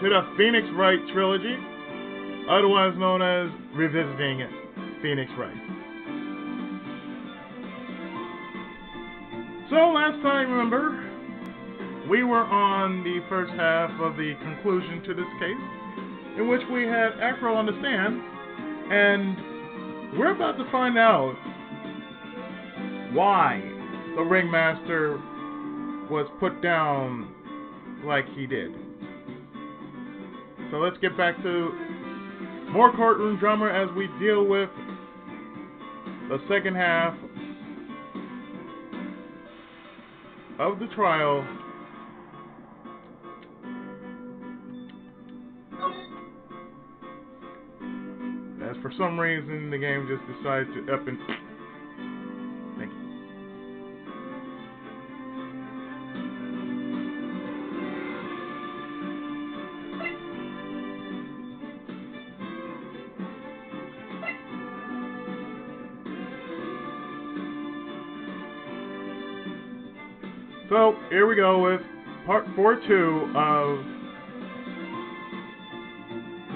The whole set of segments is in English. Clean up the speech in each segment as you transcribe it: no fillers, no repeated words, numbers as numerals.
to the Phoenix Wright trilogy, otherwise known as Revisiting Phoenix Wright. So last time, remember, we were on the first half of the conclusion to this case, in which we had Acro on the stand, and we're about to find out why the ringmaster was put down like he did. So let's get back to more courtroom drama as we deal with the second half of the trial as for some reason the game just decided to up and thank you. So here we go with part 4-2 of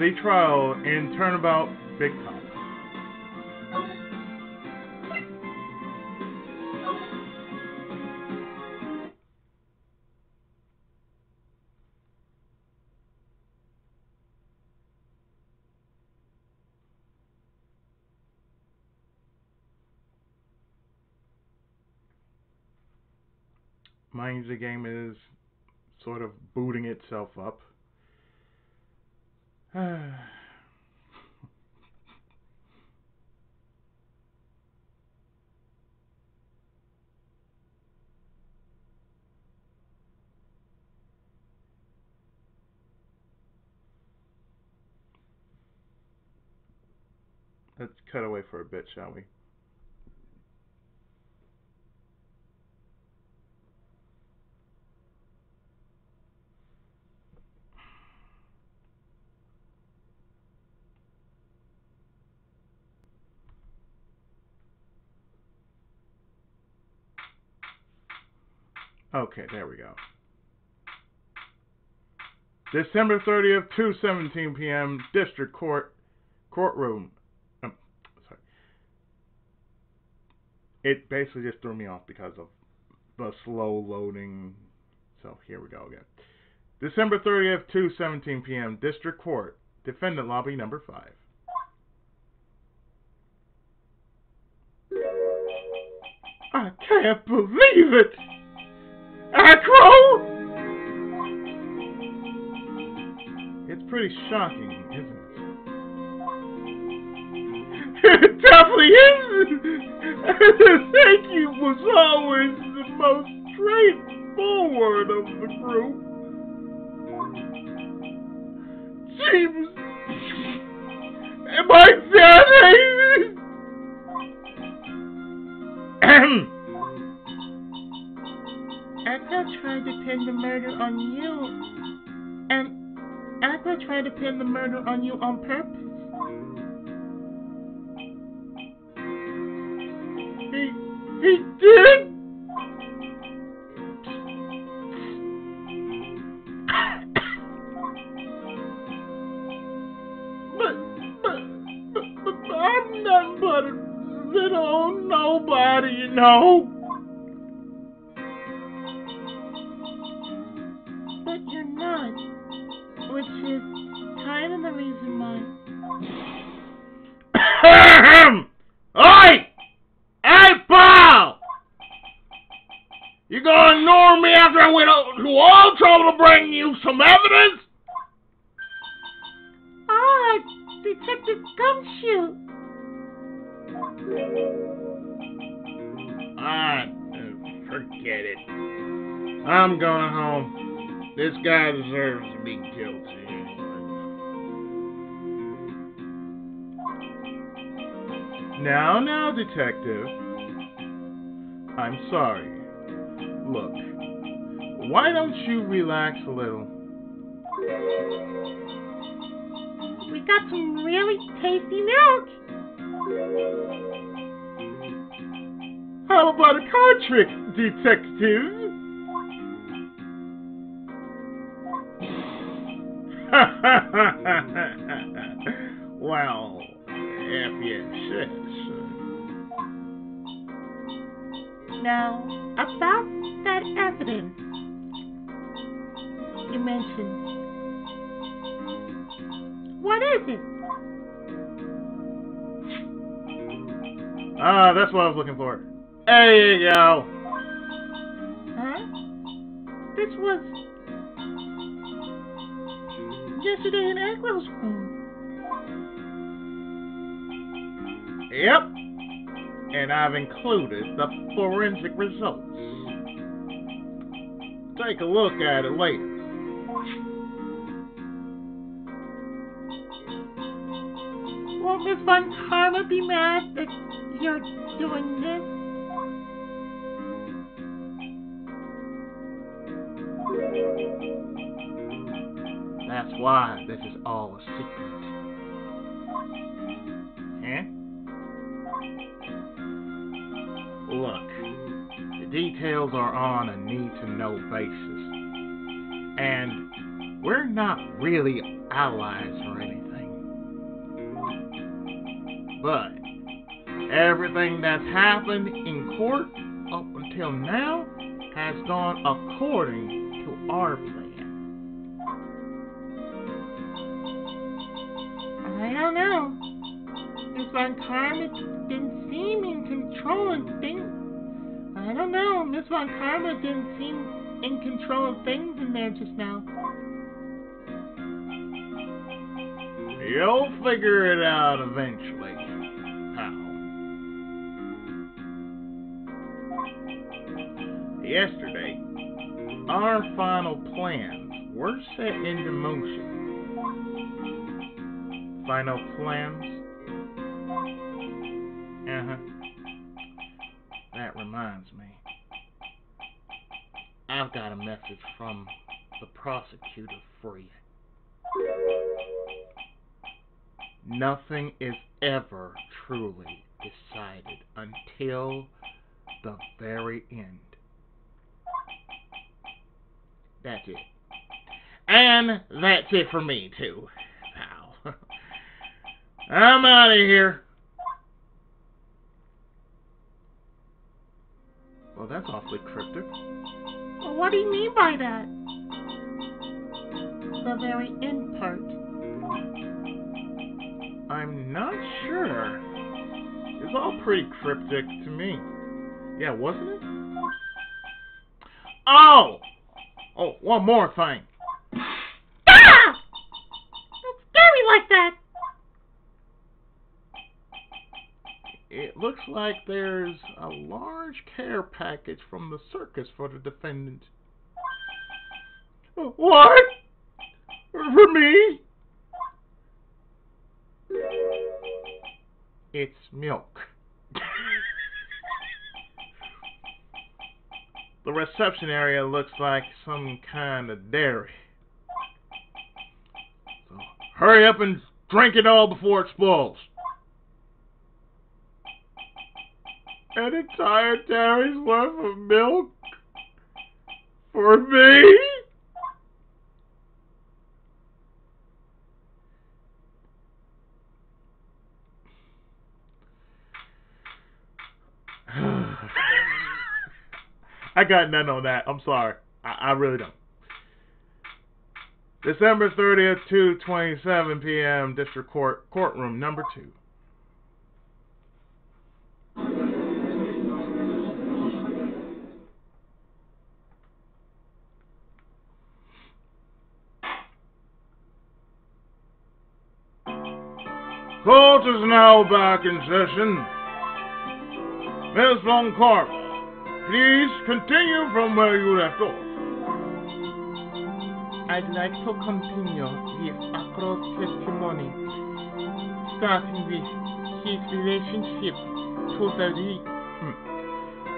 the trial in Turnabout Big Top. Mind you, the game is sort of booting itself up. Let's cut away for a bit, shall we? Okay, there we go. December 30th, 2:17 p.m., District Courtroom. Sorry. It basically just threw me off because of the slow loading. So here we go again. December 30th, 2:17 p.m., District Court, Defendant Lobby number 5. I can't believe it! Acro! It's pretty shocking, isn't it? It definitely is! Thank you was always the most straightforward of the group. Jeez! Am I dead? Acro tried to pin the murder on you, and Acro tried to pin the murder on you on purpose. He did? but I'm nothing but a little nobody, you know. Which is kind of the reason why. Oi! Hey, pal! You gonna ignore me after I went to all trouble to bring you some evidence? Ah, Detective Gumshoe. Forget it. I'm going home. This guy deserves to be guilty. Now, detective. I'm sorry. Look, why don't you relax a little? We got some really tasty milk. How about a card trick, detective? Well, if you insist. Now, about that evidence you mentioned, what is it? That's what I was looking for. There you go. Huh? This was yesterday in Acro's room. Yep. And I've included the forensic results. Take a look at it later. Won't Miss Von Karma be mad that you're doing this? That's why this is all a secret. Huh? Look, the details are on a need-to-know basis. And we're not really allies or anything. But everything that's happened in court up until now has gone according to our plan. I don't know. Miss Von Karma didn't seem in control of things. I don't know. Miss Von Karma didn't seem in control of things in there just now. You'll figure it out eventually, pal. Yesterday, our final plans were set into motion. Final plans? That reminds me. I've got a message from the prosecutor for you. Nothing is ever truly decided until the very end. That's it. And that's it for me, too, pal. I'm out of here. Well, that's awfully cryptic. Well, what do you mean by that? The very end part. I'm not sure. It's all pretty cryptic to me. Yeah, wasn't it? Oh, one more thing. Ah! Don't scare me like that! It looks like there's a large care package from the circus for the defendant. What? For me? It's milk. The reception area looks like some kind of dairy. So hurry up and drink it all before it spoils. An entire dairy's worth of milk? For me? I got nothing on that. I'm sorry. I really don't. December 30th, 2:27 p.m. District Court, courtroom number 2. Court is now back in session. Ms. Von Karma, please continue from where you left off. I'd like to continue with Acro's testimony, starting with his relationship to the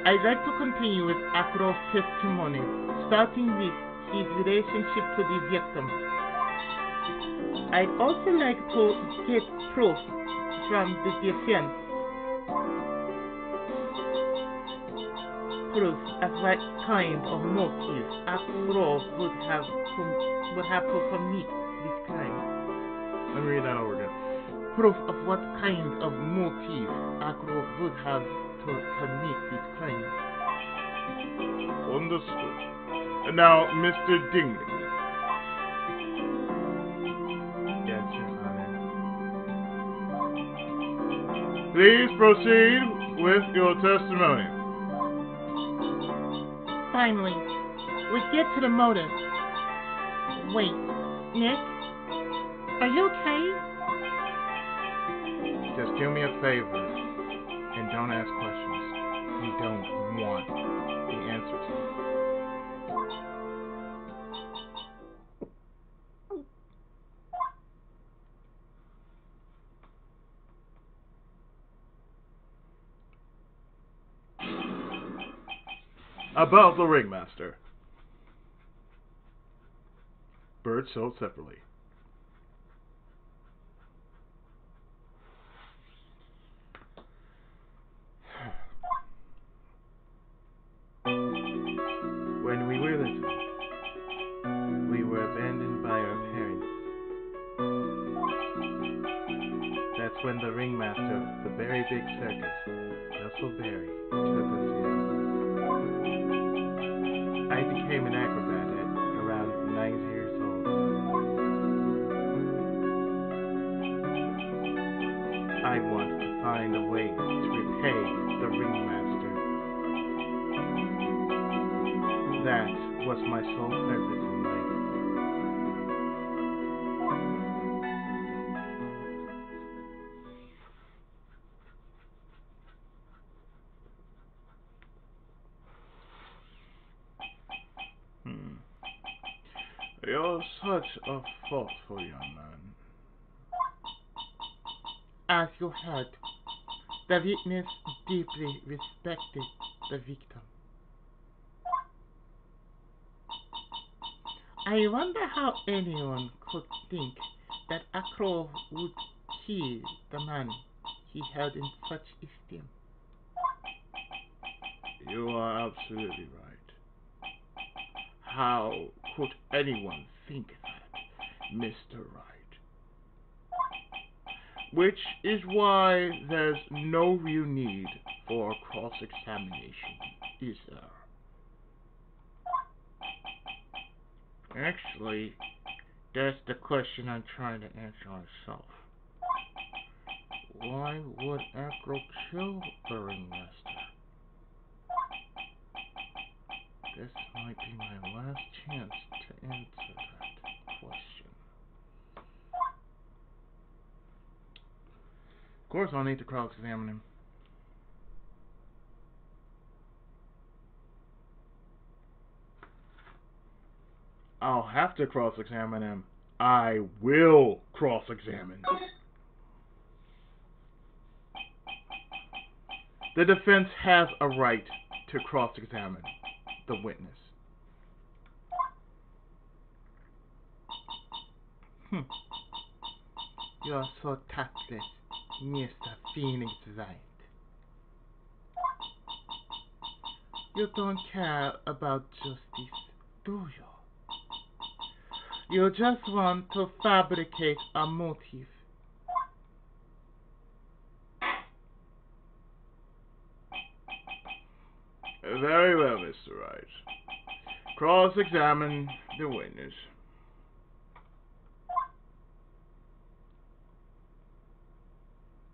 I'd like to continue with Acro's testimony, starting with his relationship to the victim. I'd also like to get proof from the defense. Proof of what kind of motive Acro would have to commit this crime? Let me read that over again. Proof of what kind of motive Acro would have to commit this crime. Understood. And now, Mr. Dingley. Yes, Your Honor. Please proceed with your testimony. Finally, we get to the motive. Wait, Nick? Are you okay? Just do me a favor and don't ask questions you don't want the answer to. About the ringmaster. Birds sold separately. When we were little, we were abandoned by our parents. That's when the ringmaster of the very big circus, Russell Berry, took us in. I became an acrobat at around 9 years old. I wanted to find a way to repay the ringmaster. That was my sole purpose in life. You're such a thoughtful young man. As you heard, the witness deeply respected the victim. I wonder how anyone could think that Acro would kill the man he held in such esteem. You are absolutely right. How could anyone think that, Mr. Wright? Which is why there's no real need for cross-examination, is there? Actually, that's the question I'm trying to answer myself. Why would Acro kill the ringmaster? This might be my last chance to answer that question. Of course, I'll need to cross-examine him. I'll have to cross-examine him. I will cross-examine. The defense has a right to cross-examine the witness. You are so tactless, Mr. Phoenix Wright. You don't care about justice, do you? You just want to fabricate a motive. Very well, Mr. Wright. Cross-examine the witness.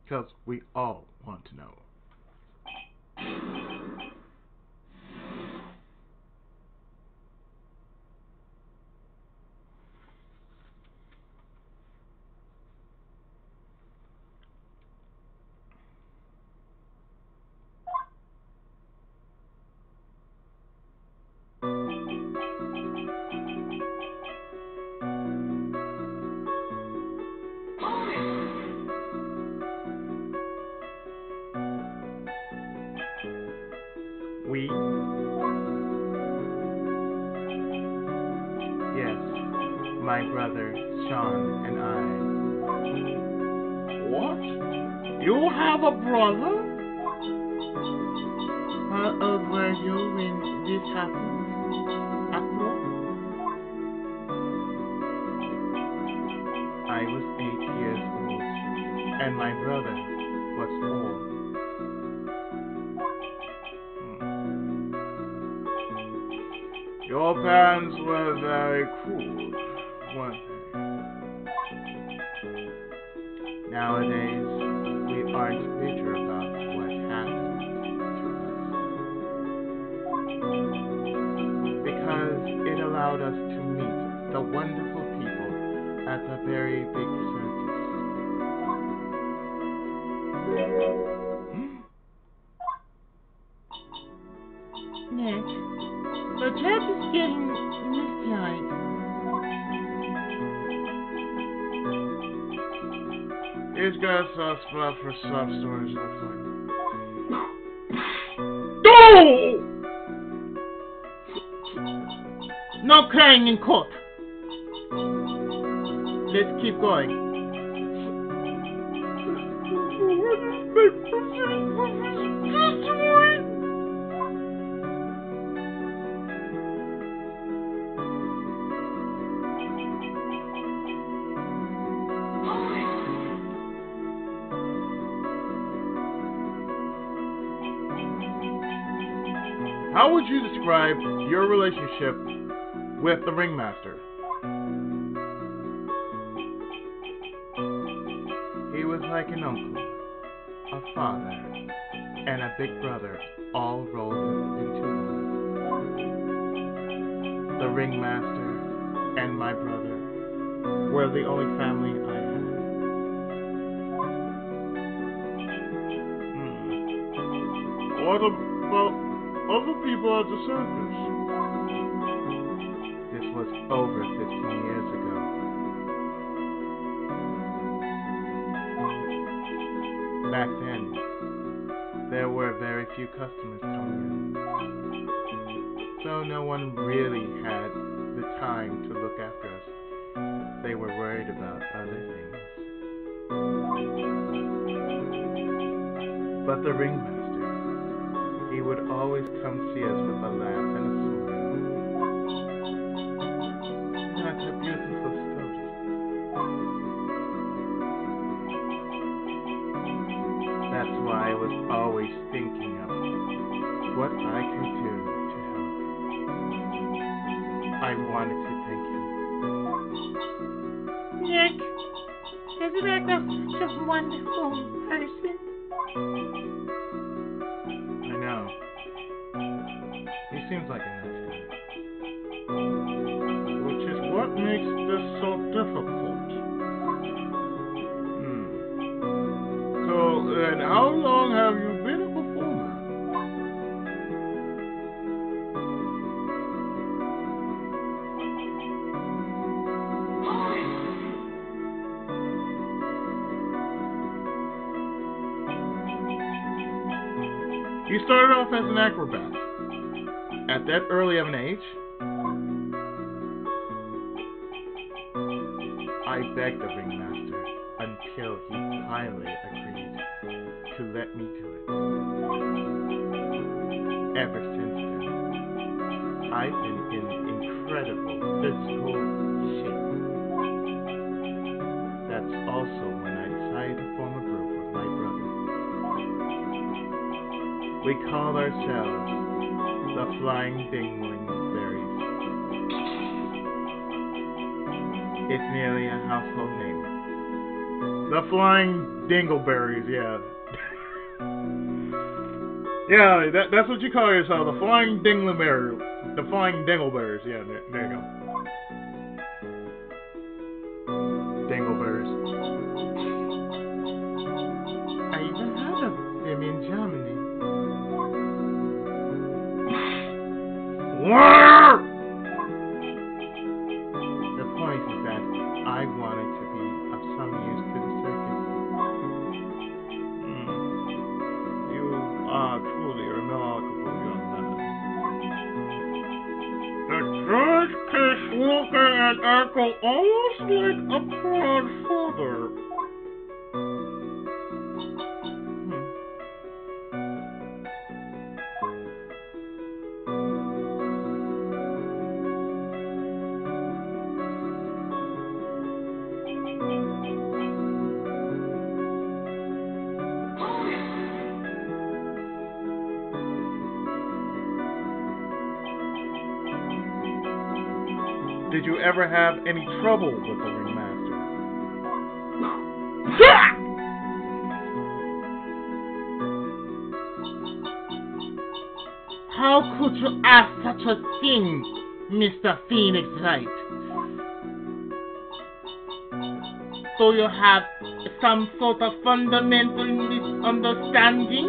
Because we all want to know. We? Yes, my brother Sean and I. What? You have a brother? How old were you when this happened, Acro? Your parents were very cruel, weren't they? Nowadays, we aren't bitter about what happened to us because it allowed us to meet the wonderful people at the very big circus. Nick, the trap is getting misty-eyed. He's got a soft spot for soft stories, looks like. No crying in court. Let's keep going. How would you describe your relationship with the ringmaster? He was like an uncle, a father, and a big brother all rolled into one. The ringmaster and my brother were the only family I had. What about other people at the circus? This was over 15 years ago. Back then, there were very few customers coming in, so no one really had the time to look after us. They were worried about other things. But the ringmaster, he would always come see us with a laugh and a smile. That's a beautiful story. That's why I was always thinking of what I could do to help. I wanted to thank him. Nick, isn't that such a wonderful person? I know. He seems like a nice guy. Which is what makes this so difficult. So, and how long have you been a performer? You started off as an acrobat. At that early of an age, I begged the ringmaster until he finally agreed to let me do it. Ever since then, I've been in incredible physical shape. That's also when I decided to form a group with my brother. We call ourselves the Flying Dingleberries. It's nearly a household name. The Flying Dingleberries, yeah. Yeah, that's what you call yourself, the Flying Dingleberries. The Flying Dingleberries, yeah, there you go. Dingleberries. I even heard of them in Germany. The point is that I wanted to be of some use to the circus. You are truly a remarkable young man. The judge keeps looking at Acro almost like a proud father. Did you ever have any trouble with the ringmaster? How could you ask such a thing, Mr. Phoenix Wright? Do you have some sort of fundamental misunderstanding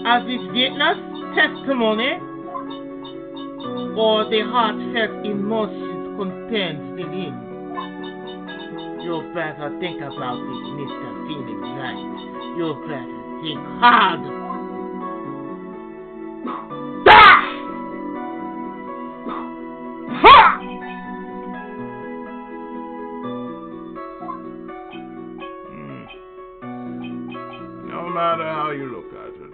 of this witness testimony, or the heartfelt emotions contained within? You better think about this, Mr. Phoenix Wright. You better think hard. No matter how you look at it,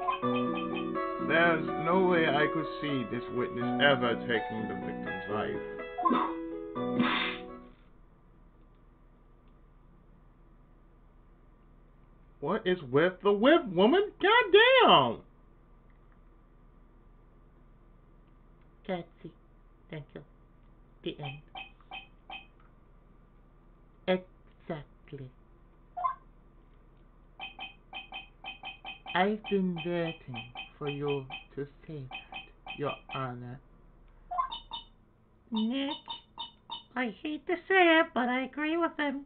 there's no way I could see this witness ever taking the victim's life. What is with the whip, woman? Goddamn! That's it. Thank you. The end. Exactly. I've been waiting for you to say that, Your Honor. Nick, I hate to say it, but I agree with him.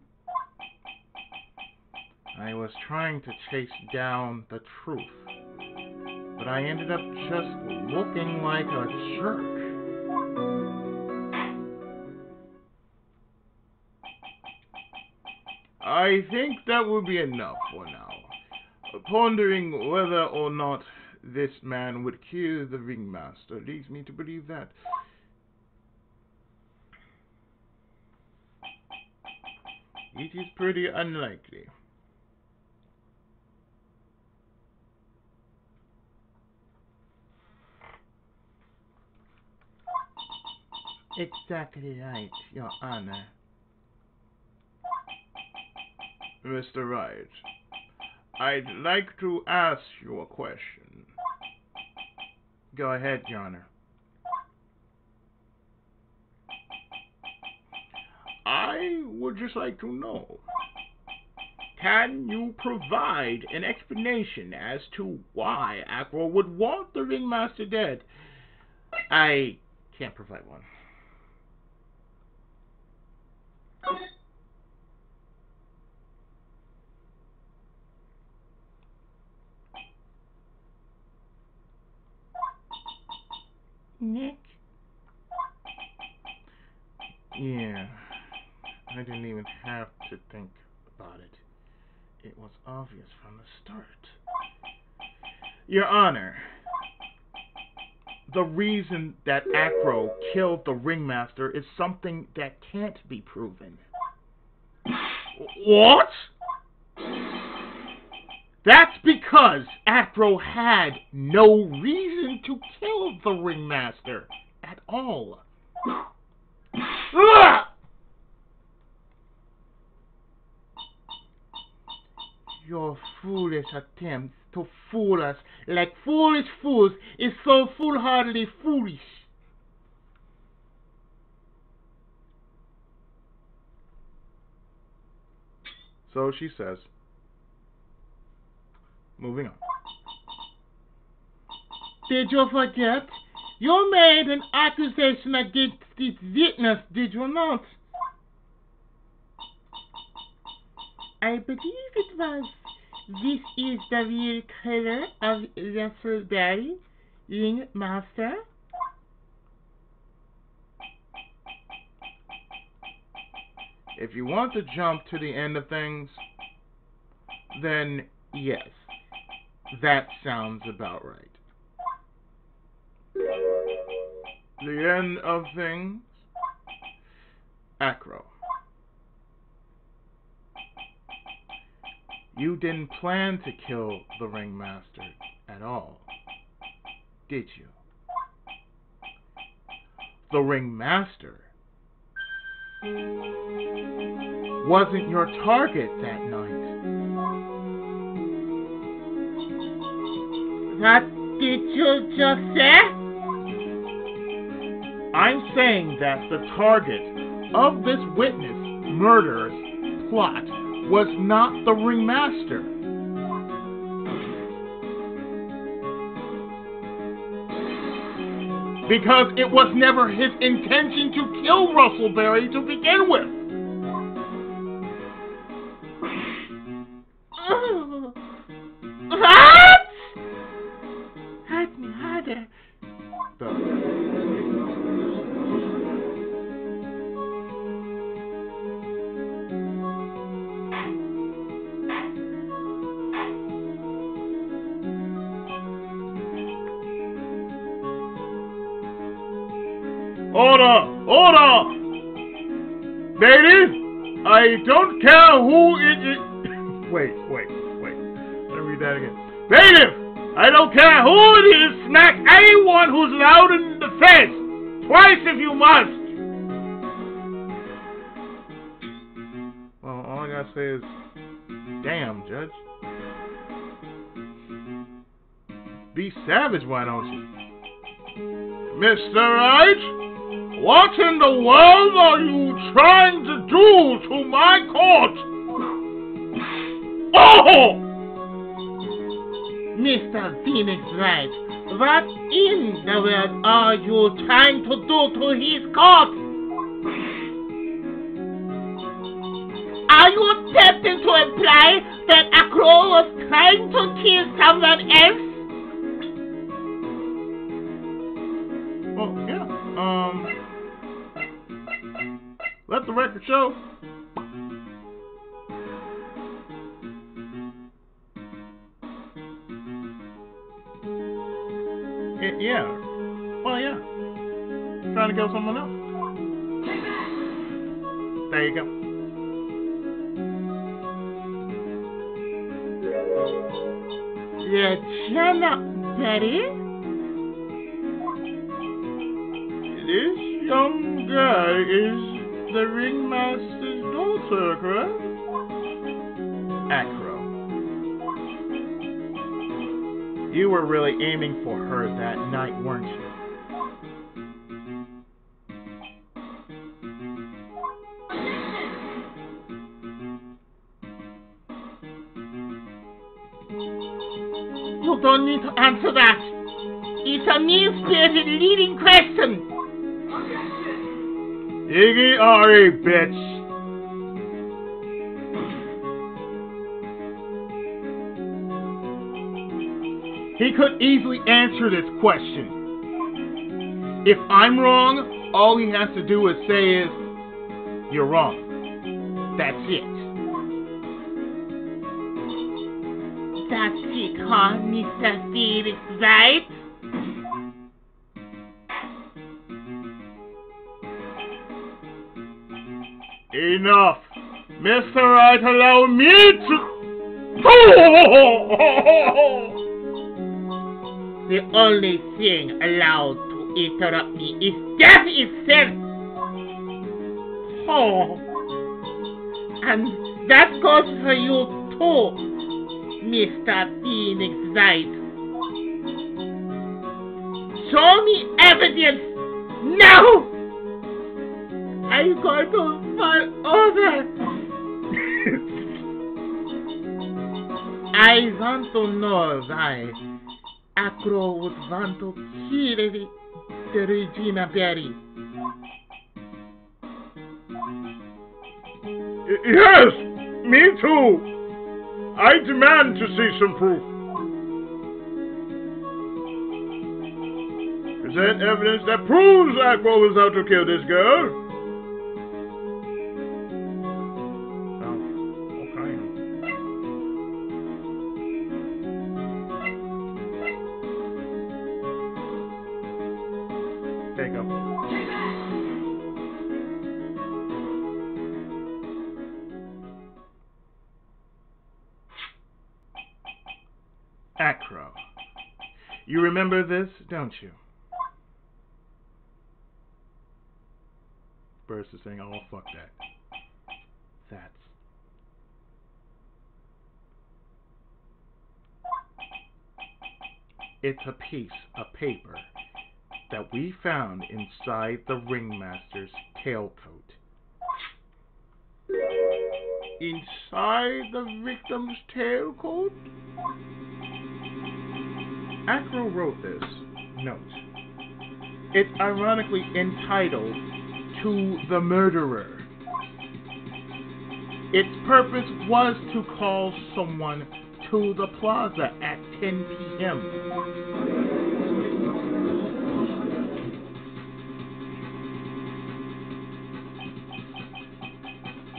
I was trying to chase down the truth, but I ended up just looking like a jerk. I think that will be enough for now. Pondering whether or not this man would kill the ringmaster leads me to believe that it is pretty unlikely. Exactly right, Your Honor. Mr. Wright, I'd like to ask you a question. Go ahead, Your Honor. I would just like to know, can you provide an explanation as to why Acro would want the ringmaster dead? I can't provide one. Nick? Yeah, I didn't even have to think about it. It was obvious from the start. Your Honor, the reason that Acro killed the ringmaster is something that can't be proven. What? That's because Acro had no reason to kill the ringmaster at all. Your foolish attempt to fool us like foolish fools is so foolhardily foolish. So she says. Moving on. Did you forget? You made an accusation against this witness, did you not? I believe it was. This is the real killer of Russell Barry, ringmaster. If you want to jump to the end of things, then yes, that sounds about right. The end of things? Acro. You didn't plan to kill the ringmaster at all, did you? The ringmaster wasn't your target that night. What did you just say? I'm saying that the target of this witness murder's plot was not the ringmaster. Because it was never his intention to kill Russellberry to begin with. What? Hurt me harder. Order! Ladies, I don't care who it is. Wait. Let me read that again. Ladies, I don't care who it is. Smack anyone who's loud in the face. Twice if you must. Well, all I gotta say is, damn, Judge. Be savage, why don't you? Mr. Wright? What in the world are you trying to do to my court? Oh! Mr. Phoenix Wright, what in the world are you trying to do to his court? Are you attempting to imply that Acro was trying to kill someone else? Well, yeah. Let the record show. Yeah. Well, yeah. Trying to kill someone else. There you go. Regina Betty? This young girl is the ringmaster's daughter, correct? Acro. You were really aiming for her that night, weren't you? You don't need to answer that. It's a mean-spirited leading question. Iggy-Ari, bitch. He could easily answer this question. If I'm wrong, all he has to do is say is, you're wrong. That's it. That's it, huh, Mr. Phoenix Wright? Enough. Mr. Wright, allow me to... The only thing allowed to interrupt me is death itself. Oh. And that goes for you too, Mr. Phoenix Wright. Show me evidence now! I'm going to fall over. I want to know why Acro would want to kill the Regina Berry. Yes, me too. I demand to see some proof. Present evidence that proves Acro was out to kill this girl. Take up. Acro. You remember this, don't you? Burst is saying, oh, fuck that. It's a piece of paper that we found inside the ringmaster's tailcoat inside the victim's tailcoat? Acro wrote this note. It's ironically entitled To the Murderer. Its purpose was to call someone to the plaza at 10 p.m.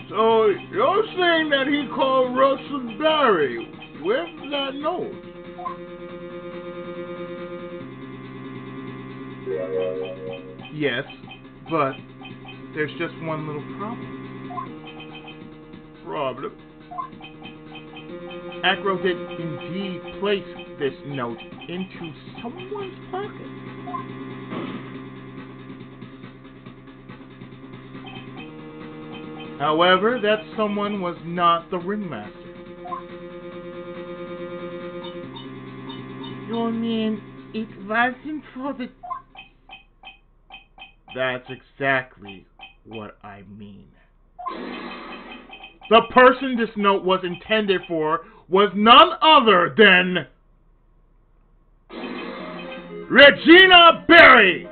So you're saying that he called Russell Barry with that note? Yes, but there's just one little problem. Problem? Acro did indeed place this note into someone's pocket. However, that someone was not the ringmaster. You mean it wasn't for the... That's exactly what I mean. The person this note was intended for was none other than Regina Berry!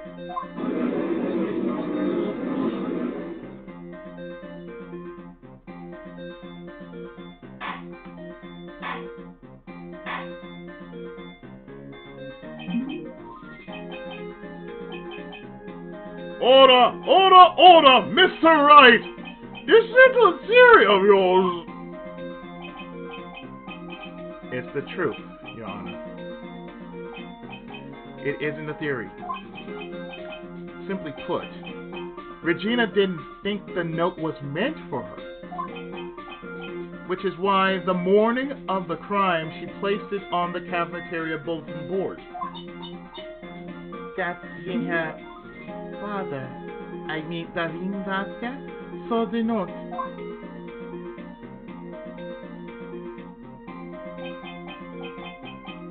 Order, Mr. Wright! This little theory of yours... It's the truth, Your Honor. It isn't a theory. Simply put, Regina didn't think the note was meant for her. Which is why the morning of the crime she placed it on the cafeteria bulletin board. That's in her father. I mean, the ringmaster saw the note.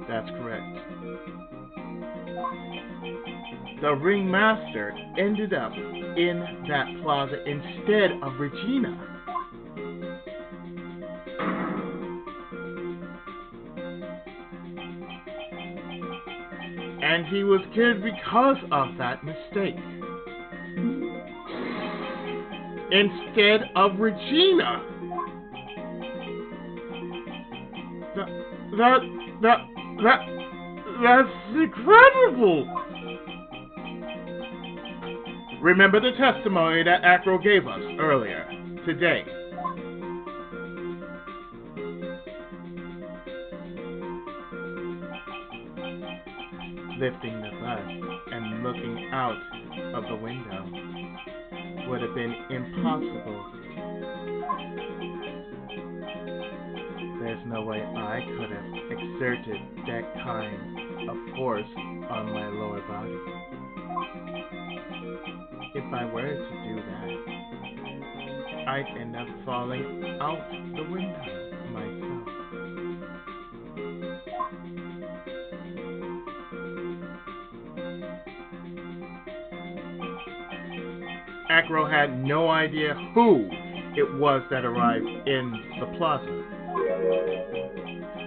That's correct. The ringmaster ended up in that plaza instead of Regina. And he was killed because of that mistake. Instead of Regina. That's incredible! Remember the testimony that Acro gave us earlier today. Lifting the bus and looking out of the window would have been impossible. There's no way I could have exerted that kind of force on my lower body. If I were to do that, I'd end up falling out the window myself. Acro had no idea who it was that arrived in the plaza,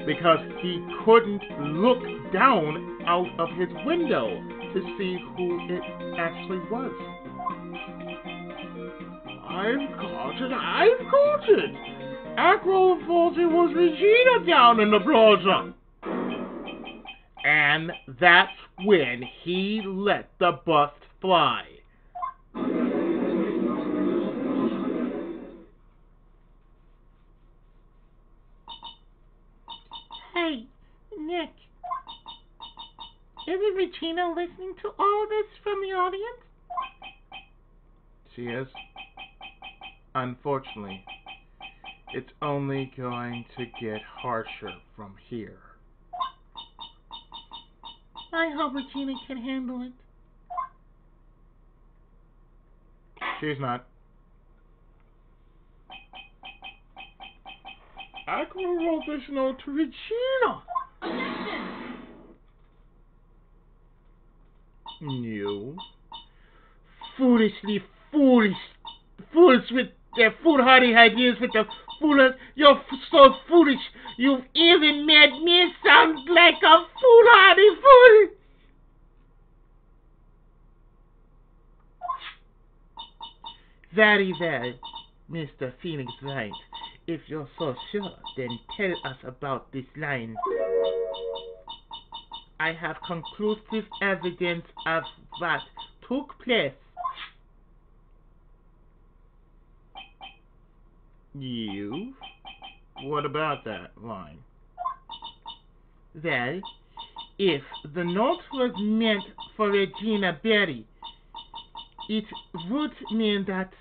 because he couldn't look down out of his window to see who it actually was. I've caught it! Acro thought it was Regina down in the plaza! And that's when he let the bust fly. Hey, Nick. Isn't Regina listening to all this from the audience? She is. Unfortunately, it's only going to get harsher from here. I hope Regina can handle it. She's not. Acro wrote this note to Regina. You? Fools with their foolhardy ideas with the You're so foolish. You've even made me sound like a foolhardy fool. Very well, Mr. Phoenix Wright. If you're so sure, then tell us about this line. I have conclusive evidence of what took place. You? What about that line? Well, if the note was meant for Regina Berry, it would mean that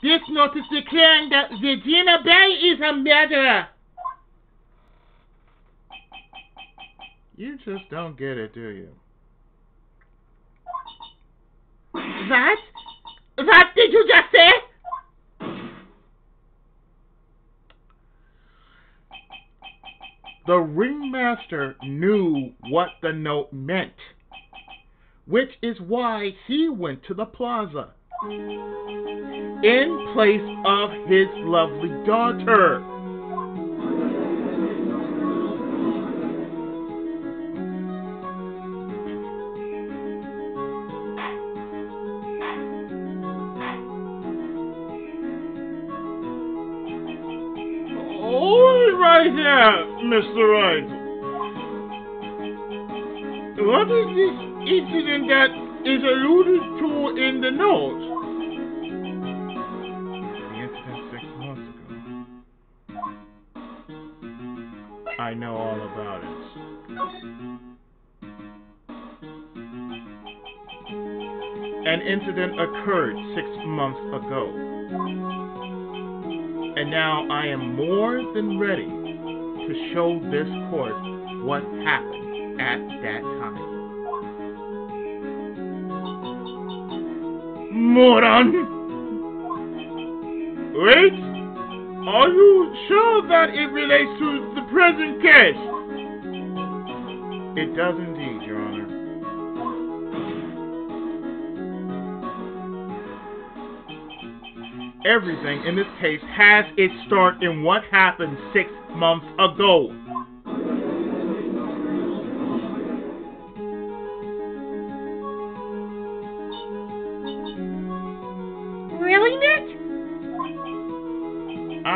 this note is declaring that Regina Berry is a murderer. You just don't get it, do you? What? What did you just say? The ringmaster knew what the note meant, which is why he went to the plaza in place of his lovely daughter. Right here, Mr. Wright. What is this incident that is alluded to in the note? The incident 6 months ago. I know all about it. An incident occurred 6 months ago. And now I am more than ready to show this court what happened at that time. Moron! Wait! Are you sure that it relates to the present case? It does indeed, Your Honor. Everything in this case has its start in what happened 6 months ago. Really, Nick? I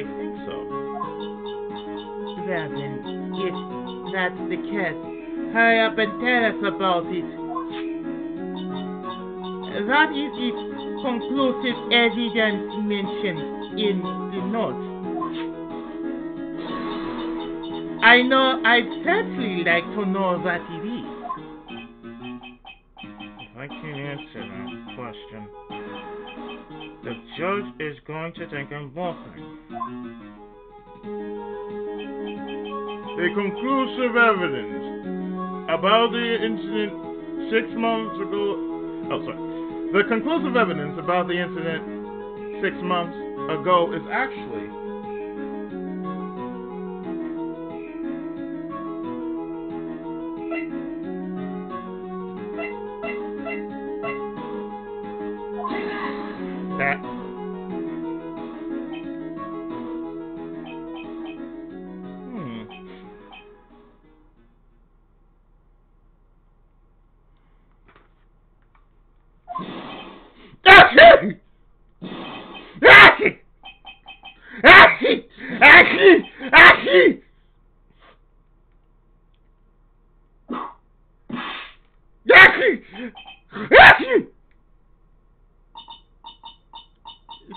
think so. Well then, if that's the case, hurry up and tell us about it. What is this conclusive evidence mentioned in the note? I know I'd certainly like to know what it is. If I can't answer that question, the judge is going to think I'm bluffing. The conclusive evidence about the incident 6 months ago. Oh, sorry. The conclusive evidence about the incident 6 months ago is actually that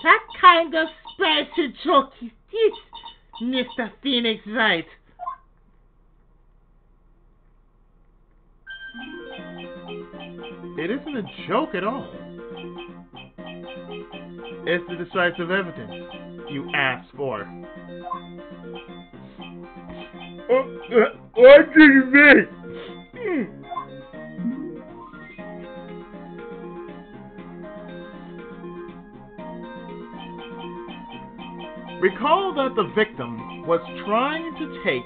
What kind of spicy joke is this, Mr. Phoenix Wright? it isn't a joke at all. It's the decisive evidence you asked for. What do you mean? Recall that the victim was trying to take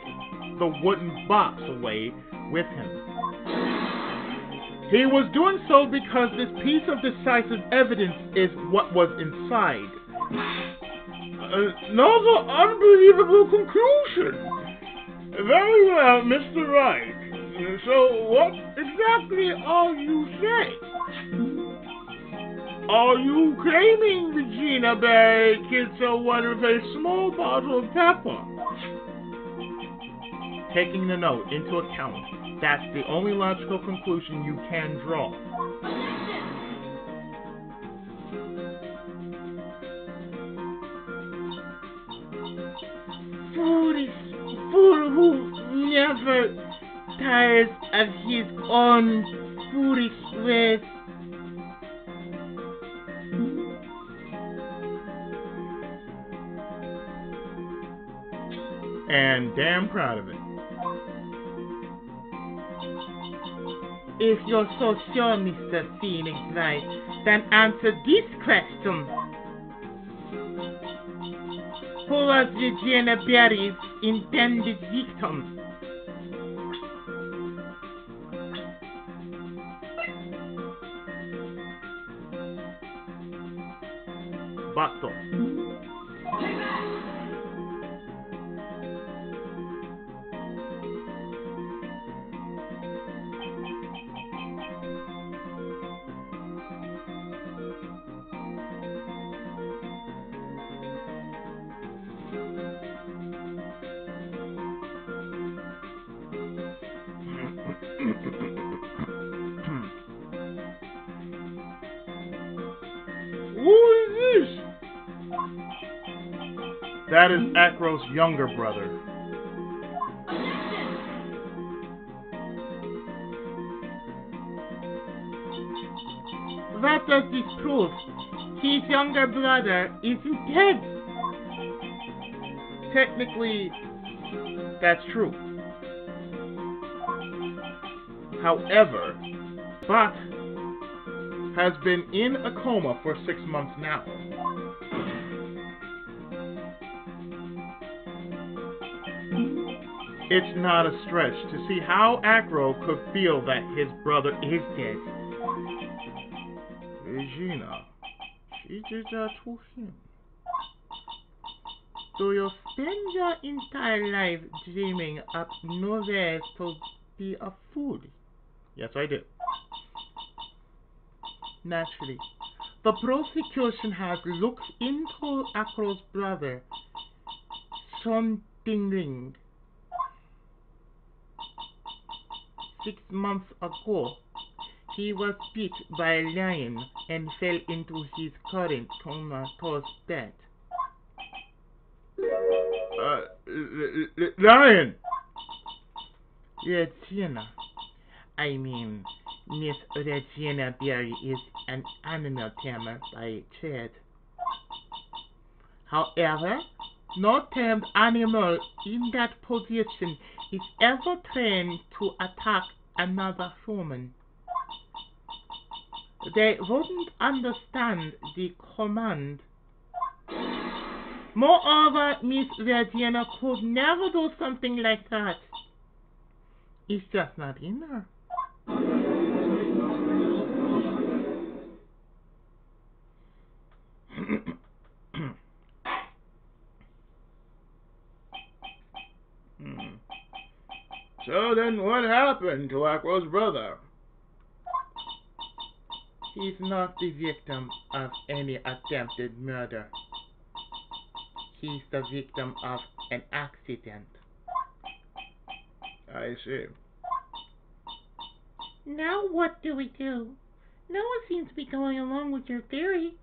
the wooden box away with him. He was doing so because this piece of decisive evidence is what was inside. Another unbelievable conclusion. Very well, Mr. Wright. So what exactly are you saying? Are you claiming Regina Berry killed someone with a small bottle of pepper? Taking the note into account, that's the only logical conclusion you can draw. Fool who never tires of his own foolish ways. And damn proud of it. If you're so sure, Mr. Phoenix Wright, then answer this question. Who was Regina Berry's intended victim? Bato. Who is this? That is Acro's younger brother. What does this prove? His younger brother isn't dead. Technically, that's true. However, Bat has been in a coma for 6 months now. It's not a stretch to see how Acro could feel that his brother is dead. Regina, she did that to him. Do you spend your entire life dreaming up new ways to be a fool? Yes, I did. Naturally, the prosecution has looked into Acro's brother, Sean Dingling. 6 months ago, he was bit by a lion and fell into his current comatose state. Lion! Regina. I mean, Miss Regina Berry is an animal tamer by trade. However, no tamed animal in that position is ever trained to attack another human. They wouldn't understand the command. Moreover, Miss Regina could never do something like that. It's just not in her. So then what happened to Acro's brother? He's not the victim of any attempted murder. He's the victim of an accident. I see. Now what do we do? No one seems to be going along with your theory.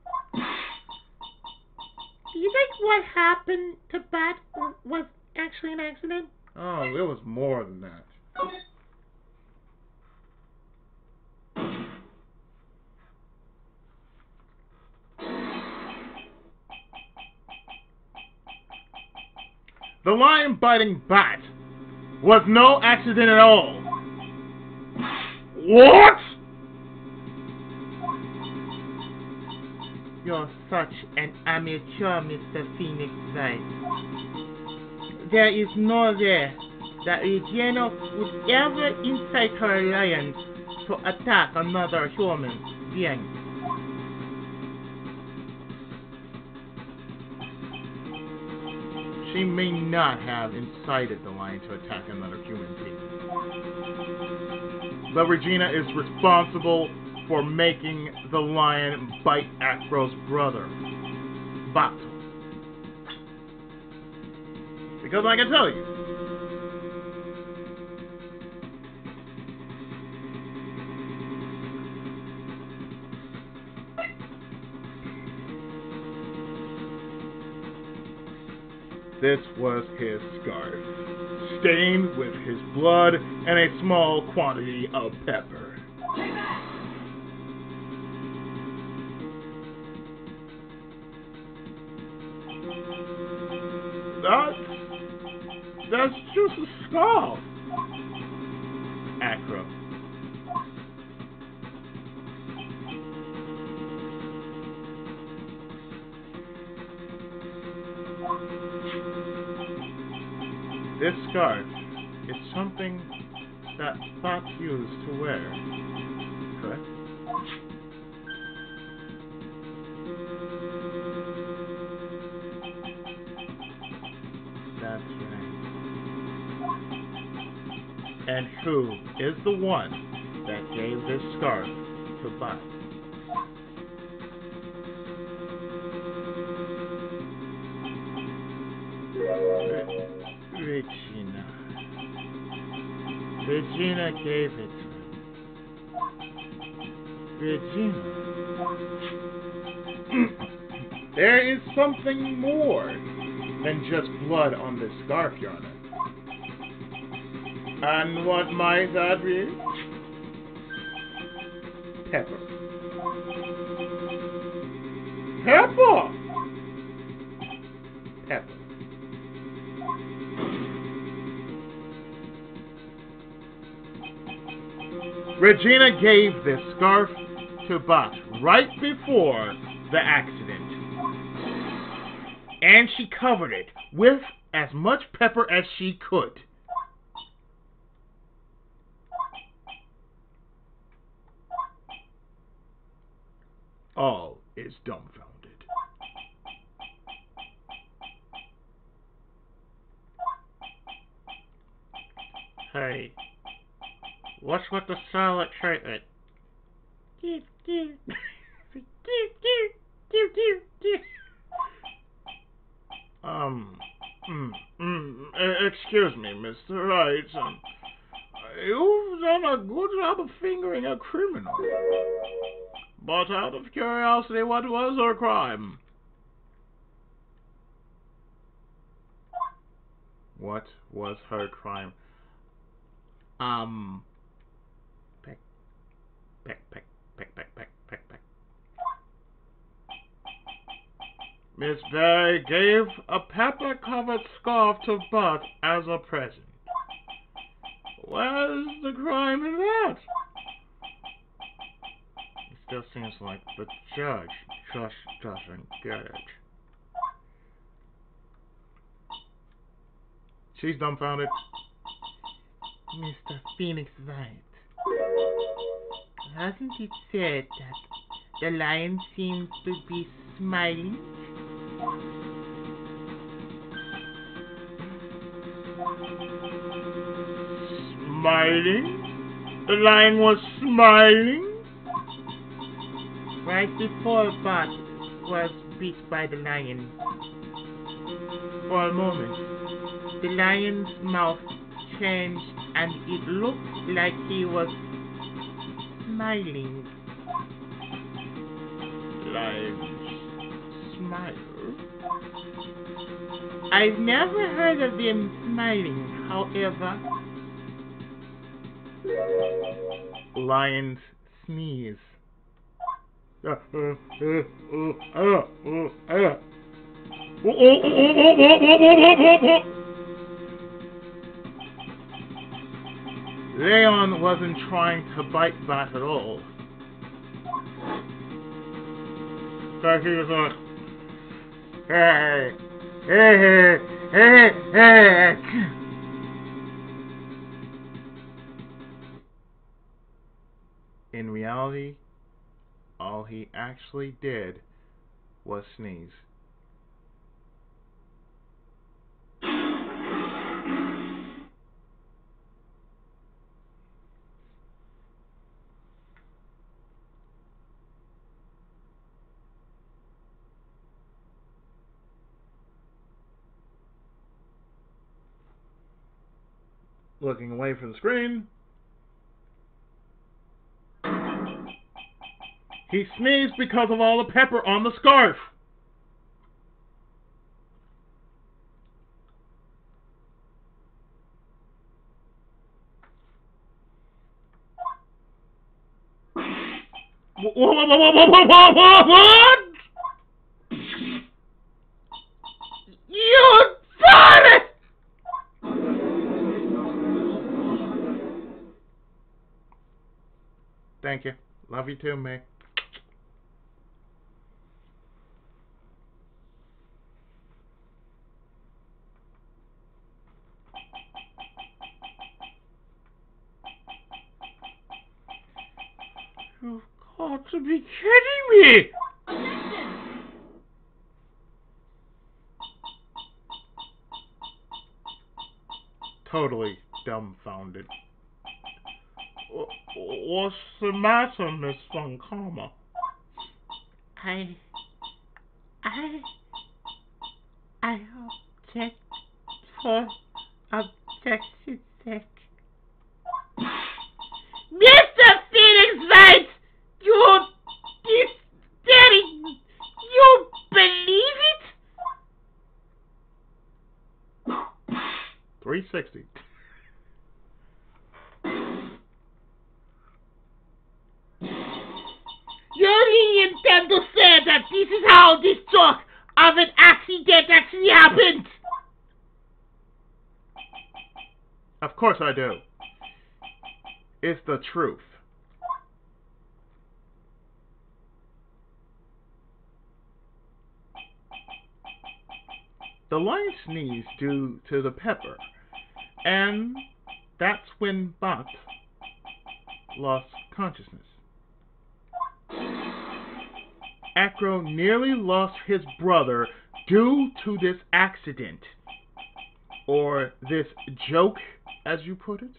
Do you think what happened to Bat was actually an accident? Oh, it was more than that. The lion biting Bat was no accident at all. What? You're such an amateur, Mr. Phoenix Wright. There is no way that Regina would ever incite her lion to to attack another human being. She may not have incited the lion to attack another human being. But Regina is responsible for making the lion bite Acro's brother, Bat. Because I can tell you, this was his scarf, stained with his blood and a small quantity of pepper. That's just a scarf. Acro. This scarf is something that Bat used to wear, correct? That's right. And who is the one that gave this scarf to Bat? Regina. Regina gave it to him. Regina. There is something more than just blood on this scarf, Your Honor. And what might that be? Pepper. Pepper! Pepper. Regina gave this scarf to Bat right before the accident. And she covered it with as much pepper as she could. All is dumbfounded. Hey, what's with the silent treatment? Excuse me, Mr. Wright. You've done a good job of fingering a criminal. But out of curiosity, what was her crime? What was her crime? Peck. Miss Barry gave a pepper-covered scarf to Bat as a present. Where's the crime in that? It still seems like the judge just doesn't get it. She's dumbfounded. Mr. Phoenix Wright, hasn't it said that the lion seems to be smiling? Smiling? The lion was smiling? Right before Bat was beat by the lion. For a moment, the lion's mouth changed and it looked like he was smiling. Lions smile? I've never heard of them smiling, however. Lions sneeze. Leon wasn't trying to bite Bat at all. So he was like, hey. reality, all he actually did was sneeze. Looking away from the screen, he sneezed because of all the pepper on the scarf. What? You farted! Thank you. Love you too, May. You've got to be kidding me! Totally dumbfounded. What's the matter, Miss Von Karma? I object for objection's sake. Mr. Phoenix Wright! Daddy, you believe it? 360. You really intend to say that this is how this talk of an accident actually happened? Of course I do. It's the truth. The lion sneezed due to the pepper, and that's when Bat lost consciousness. Acro nearly lost his brother due to this accident, or this joke, as you put it,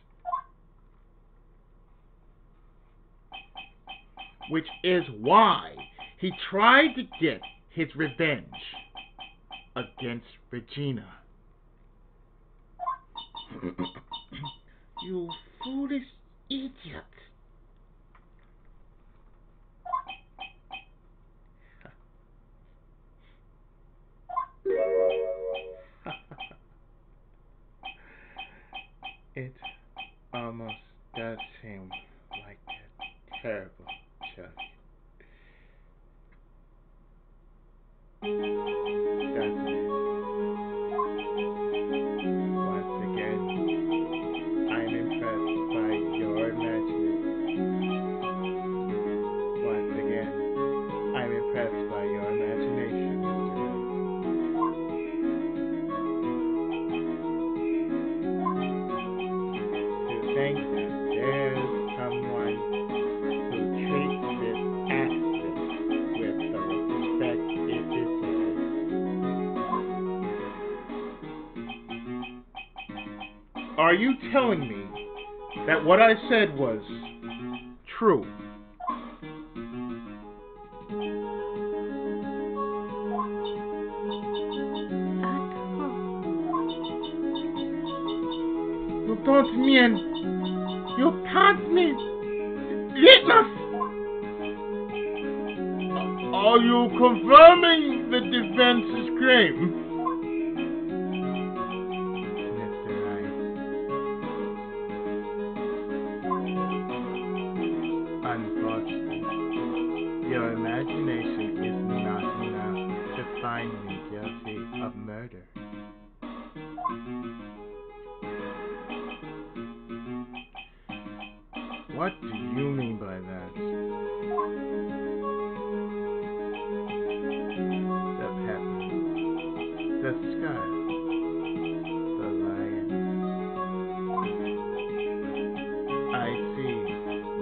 which is why he tried to get his revenge against Regina. You foolish idiot. It almost does seem like a terrible joke. Doesn't it? Once again, I'm impressed by your imagination. Once again, I'm impressed by your imagination, Mr. Wright. To think that there's someone who treats this accident with the respect it deserves. Are you telling me that what I said was true? You don't mean. You can't mean. Litmus! Are you confirming the defense's claim? Mr. Wright, unfortunately, your imagination is not enough to find me guilty of murder. What do you mean by that? The pepper, the scarf, the lion. I see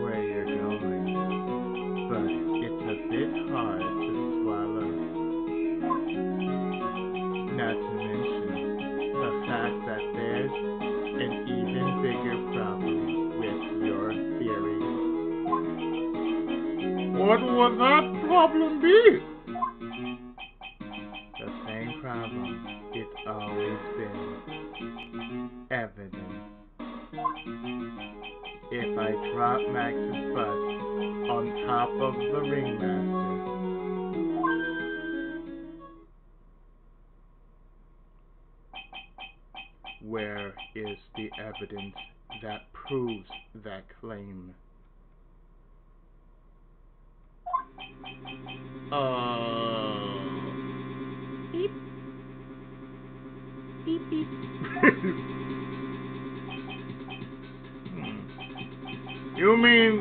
where you're going. what would that problem be? The same problem it's always been. Evidence. If I drop Max's butt on top of the ringmaster, where is the evidence that proves that claim? Beep. Beep, beep. You mean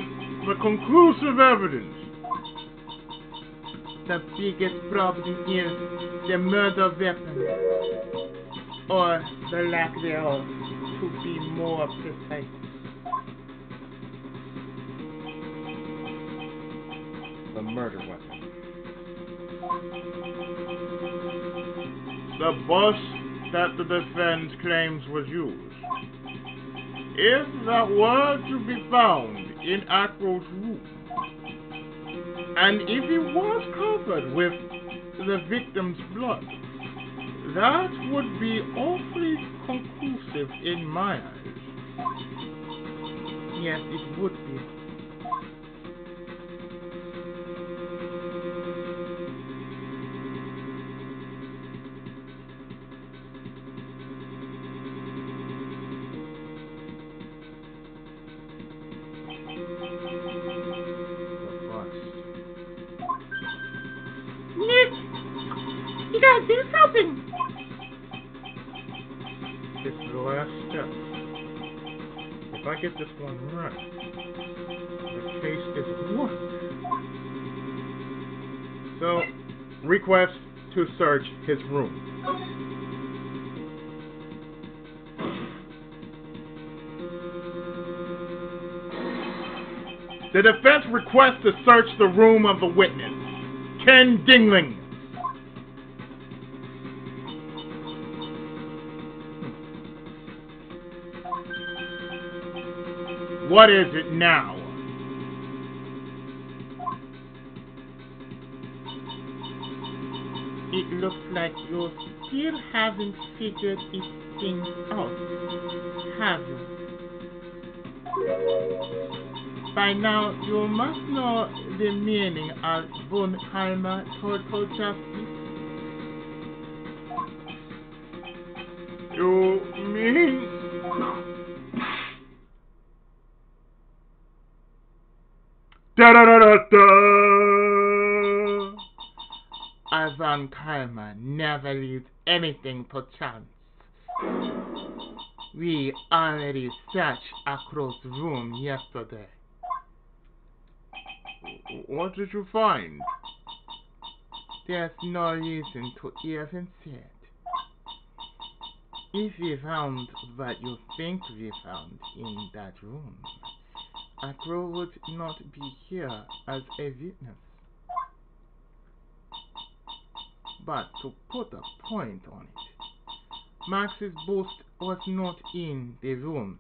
the conclusive evidence? The biggest problem is the murder weapon, or the lack thereof, to be more precise. The murder weapon. The bus that the defense claims was used. If that were to be found in Acro's room, and if it was covered with the victim's blood, that would be awfully conclusive in my eyes. Yes, it would be. Nick! You gotta do something! This is the last step. If I get this one right, the case is won. So, request to search his room. The defense requests to search the room of the witness, Ken Dingling. What is it now? It looks like you still haven't figured it things out, have you? By now, you must know the meaning of Bunheimer total justice. You mean... Da-da-da-da-da! Ivan Keimer never leaves anything to chance. We already searched Acro's room yesterday. What did you find? There's no reason to even say it. If we found what you think we found in that room, Acro would not be here as a witness. But to put a point on it, Max's boost was not in the room.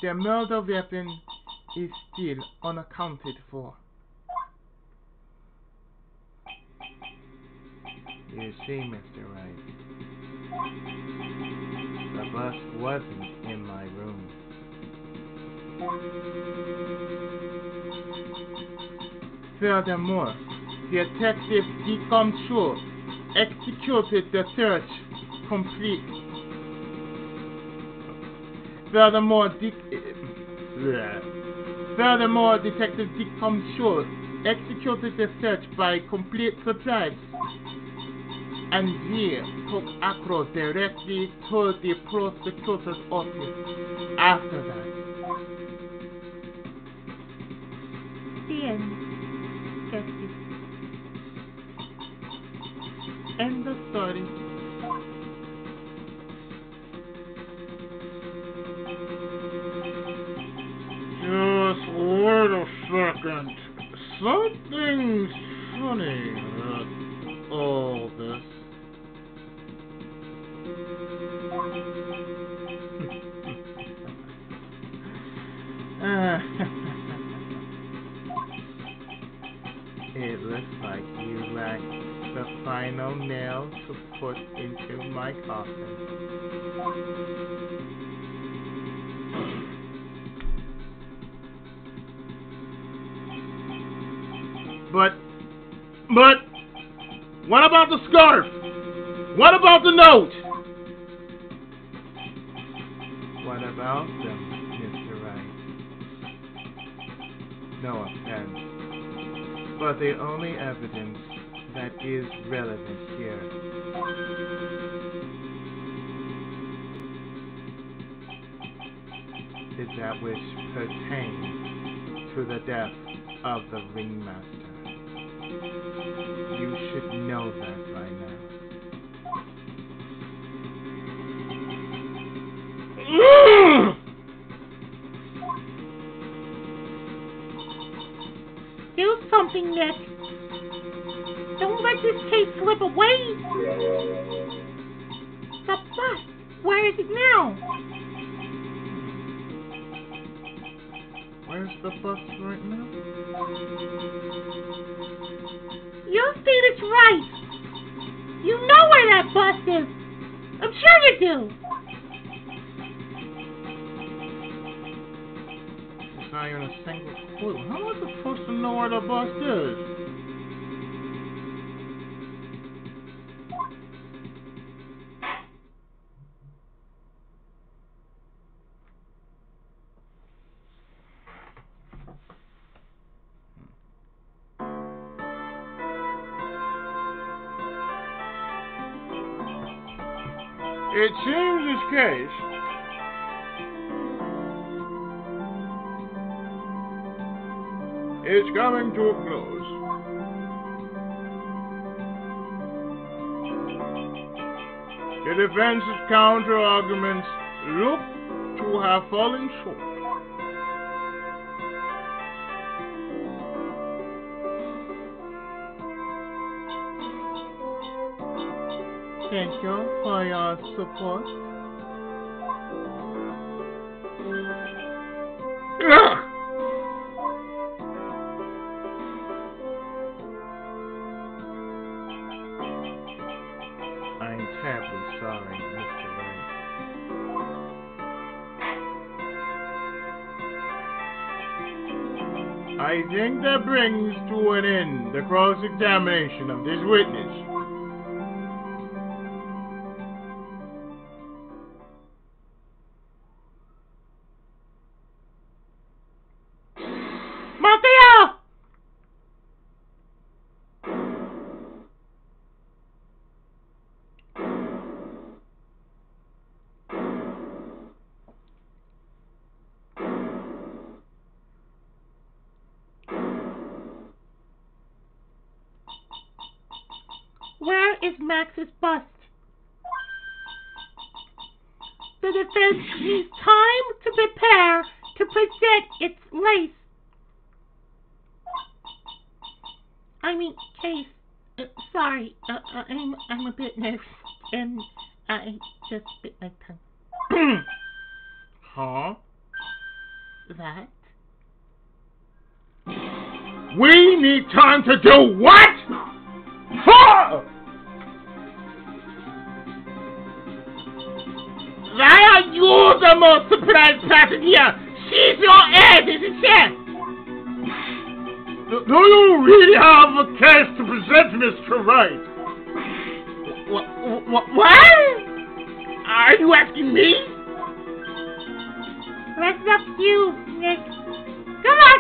The murder weapon is still unaccounted for. You see, Mr. Wright, the bus wasn't in my room. Furthermore, Detective Deacon Shaw executed the search complete. Furthermore, Detective Deacon Shaw executed the search by complete surprise, and we took Acro directly to the prosecutor's office after that. The end. Justice. End of story. Just wait a second. Something's funny about all this. It looks like you lack the final nail to put into my coffin. But, what about the scarf? What about the note? What about them, Mr. Wright? No offense, but the only evidence that is relevant here is that which pertains to the death of the ringmaster. You should know that by now. Do something, Nick. Don't let this case slip away. The bus. Where is it now? Where's the bus right now? Your feet is right. You know where that bus is. I'm sure you do. It's not even a single clue. How am I supposed to know where the bus is? It seems this case is coming to a close. The defense's counter-arguments look to have fallen short. Thank you for your support. I'm terribly sorry, Mr. Wright. I think that brings to an end the cross-examination of this witness. Mateo! Where is Max's bust? The defense needs time to prepare to present its case. Sorry, I'm a bit nervous, and I just bit my tongue. Huh? That? We need time to do what? Huh? Why are you the most surprised person here? She's your ass, isn't she? Do you really have a case to present, Mr. Wright? What? Are you asking me? That's up to you, Nick. Come on!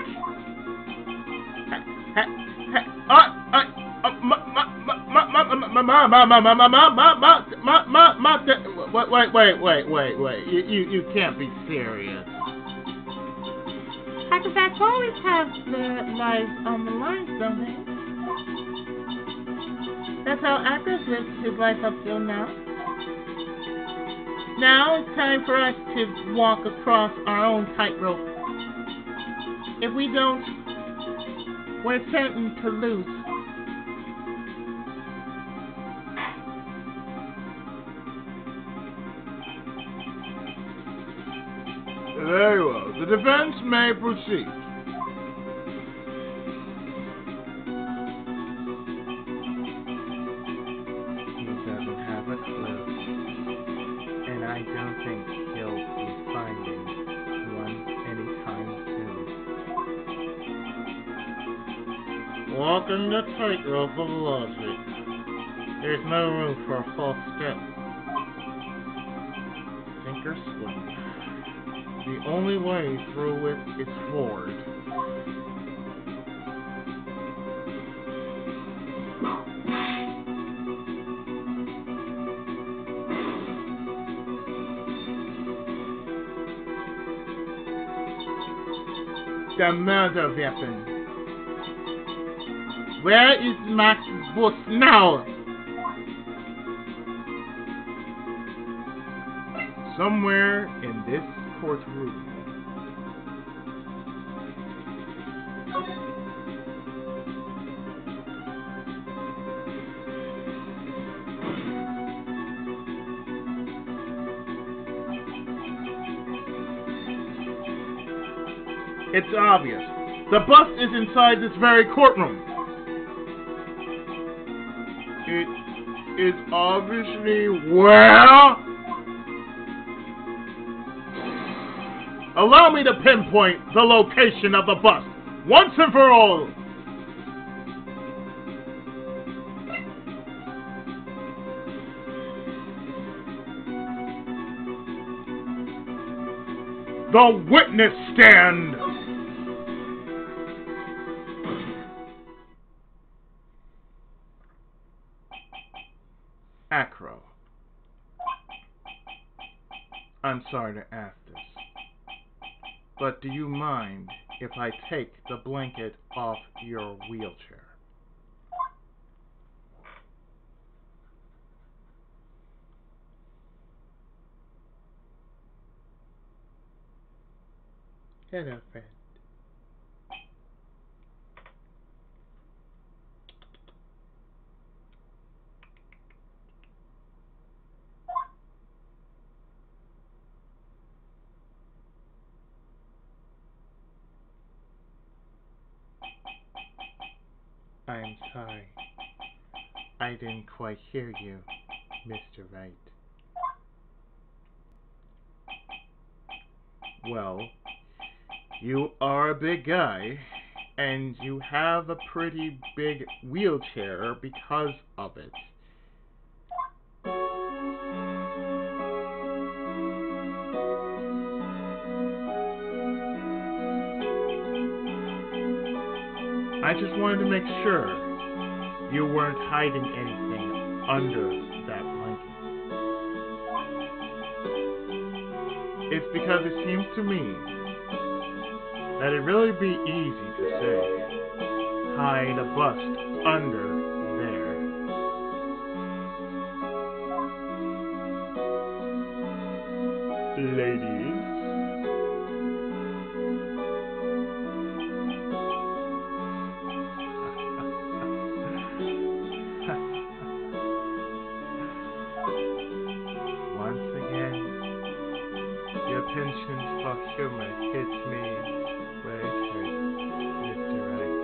Wait. You can't be serious. Acrobats always have their lives on the line, don't they? That's how Acros lived his life up till now. Now it's time for us to walk across our own tightrope. If we don't, we're certain to lose. Very well. The defense may proceed. Walking the tightrope of logic. There's no room for a false step. Sink or swim. The only way through it is forward. The murder weapon. Where is Max Bus now? Somewhere in this courtroom. It's obvious. The bus is inside this very courtroom. It is obviously where? Allow me to pinpoint the location of the bus once and for all. The witness stand. Acro. I'm sorry to ask this, but do you mind if I take the blanket off your wheelchair? Hello, friend. I'm sorry. I didn't quite hear you, Mr. Wright. Well, you are a big guy, and you have a pretty big wheelchair because of it. I just wanted to make sure you weren't hiding anything under that blanket. It's because it seems to me that it'd really be easy to say, hide a bust under there. Ladies. Once again, your penchant for humor hits me where it hurts, Mr. Wright.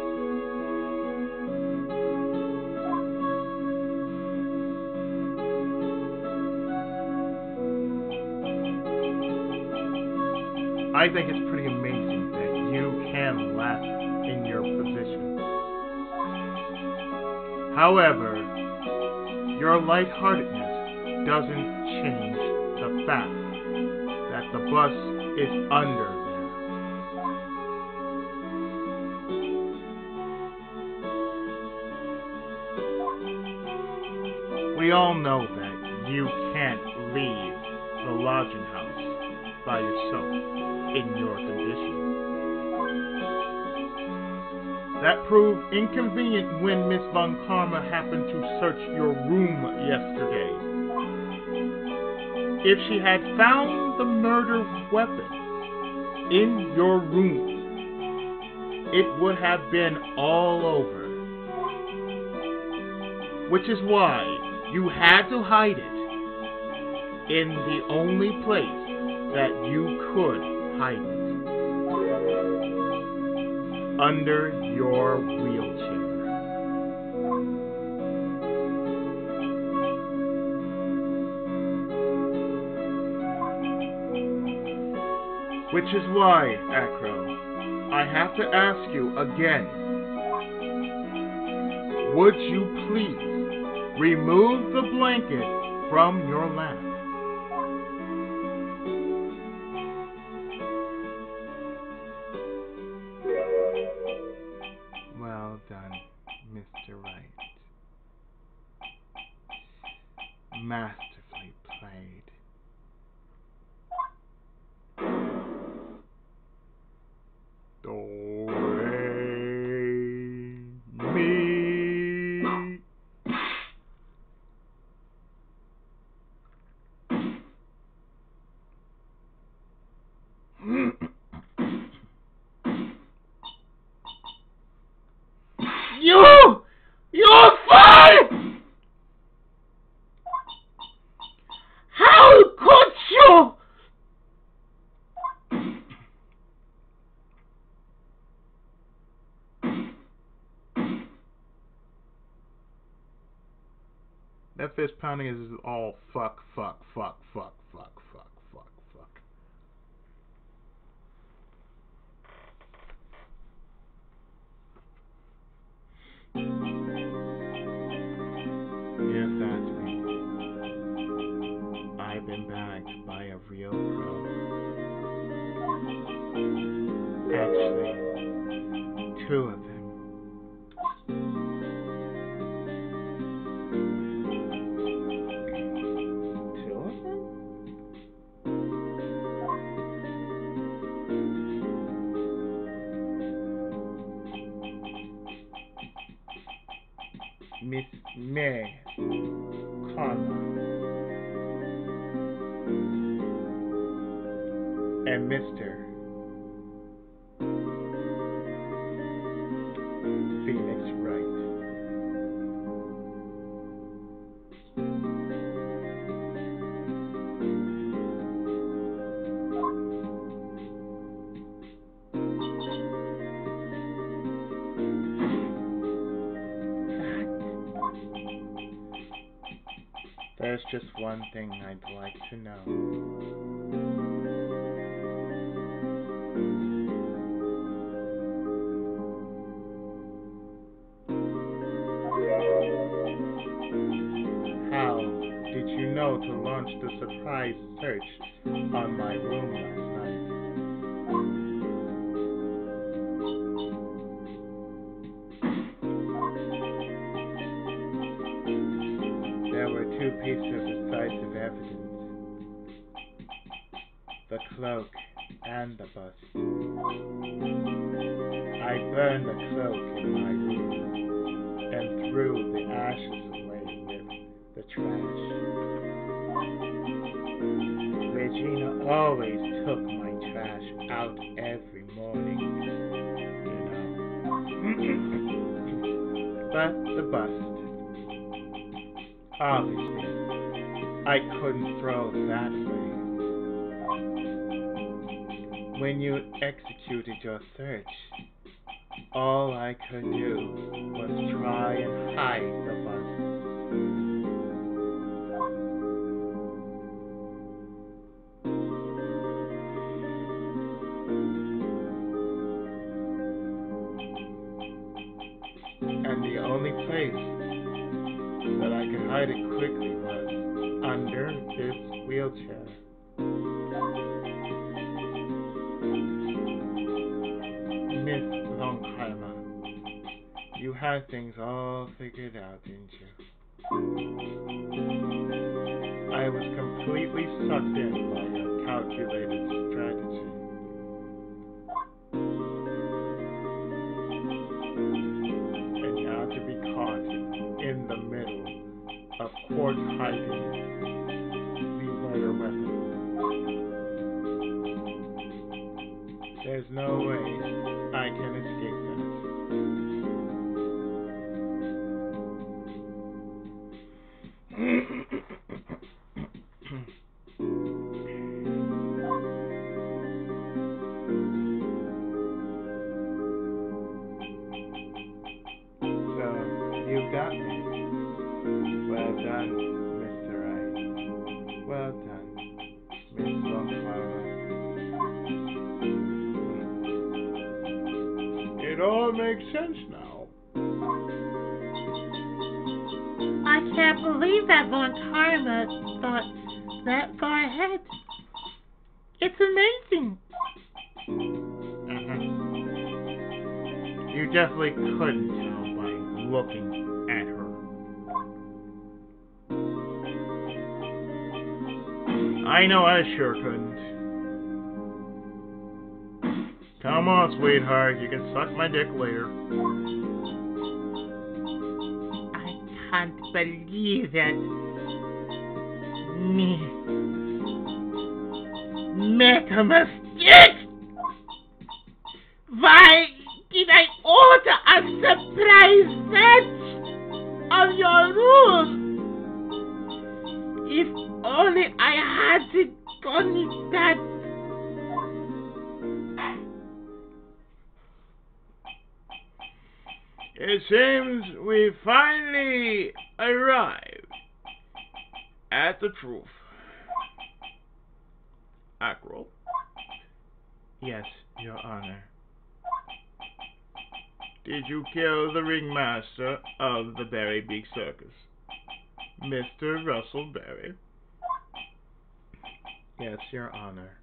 I think it's pretty amazing that you can laugh in your position. However, your lightheartedness doesn't change the fact that the bus is under there. We all know that you can't leave the lodging house by yourself in your condition. That proved inconvenient when Miss Von Karma happened to search your room yesterday. If she had found the murder weapon in your room, it would have been all over. Which is why you had to hide it in the only place that you could hide it. Under your wheelchair. Which is why, Acro, I have to ask you again, would you please remove the blanket from your lap? Well done, Mr. Wright. Masterfully played. Do, re, mi. You're fired! How could you? That fist pounding is all fuck, fuck, fuck, fuck, fuck, fuck, fuck, fuck. Yes, that's me. I've been bagged by a real pro. Actually, two of them. Two of them? Miss May Karma and Mr. Phoenix Wright. There's just one thing I'd like to know. How did you know to launch the surprise search on my room last night? There were two pieces of decisive evidence. The cloak and the bust. I burned the cloak in my room and threw the ashes away with the trash. Regina always took my trash out every morning, you know. But the bust. Obviously, I couldn't throw that away. When you executed your search, all I could do was try and hide the bust. And the only place that I could hide it quickly was under this wheelchair. Miss Longharma, you had things all figured out, didn't you? I was completely sucked in by your calculated strategy. And now to be caught in the middle of court hiding the murder weapon. There's no way I can escape that. So, you got me. Well done, Mr. Wright. Well done, Miss Longfire. It all makes sense now. I can't believe that Von Karma thought that far ahead. It's amazing. You definitely couldn't tell by looking at her. I know I sure couldn't. Come on, sweetheart, you can suck my dick later. I can't believe it. Make a mistake! Why did I order a surprise fetch of your rules? If only I had done that. It seems we finally arrived at the truth. Acro? Yes, Your Honor. Did you kill the ringmaster of the Berry Beak Circus, Mr. Russell Berry? Yes, Your Honor.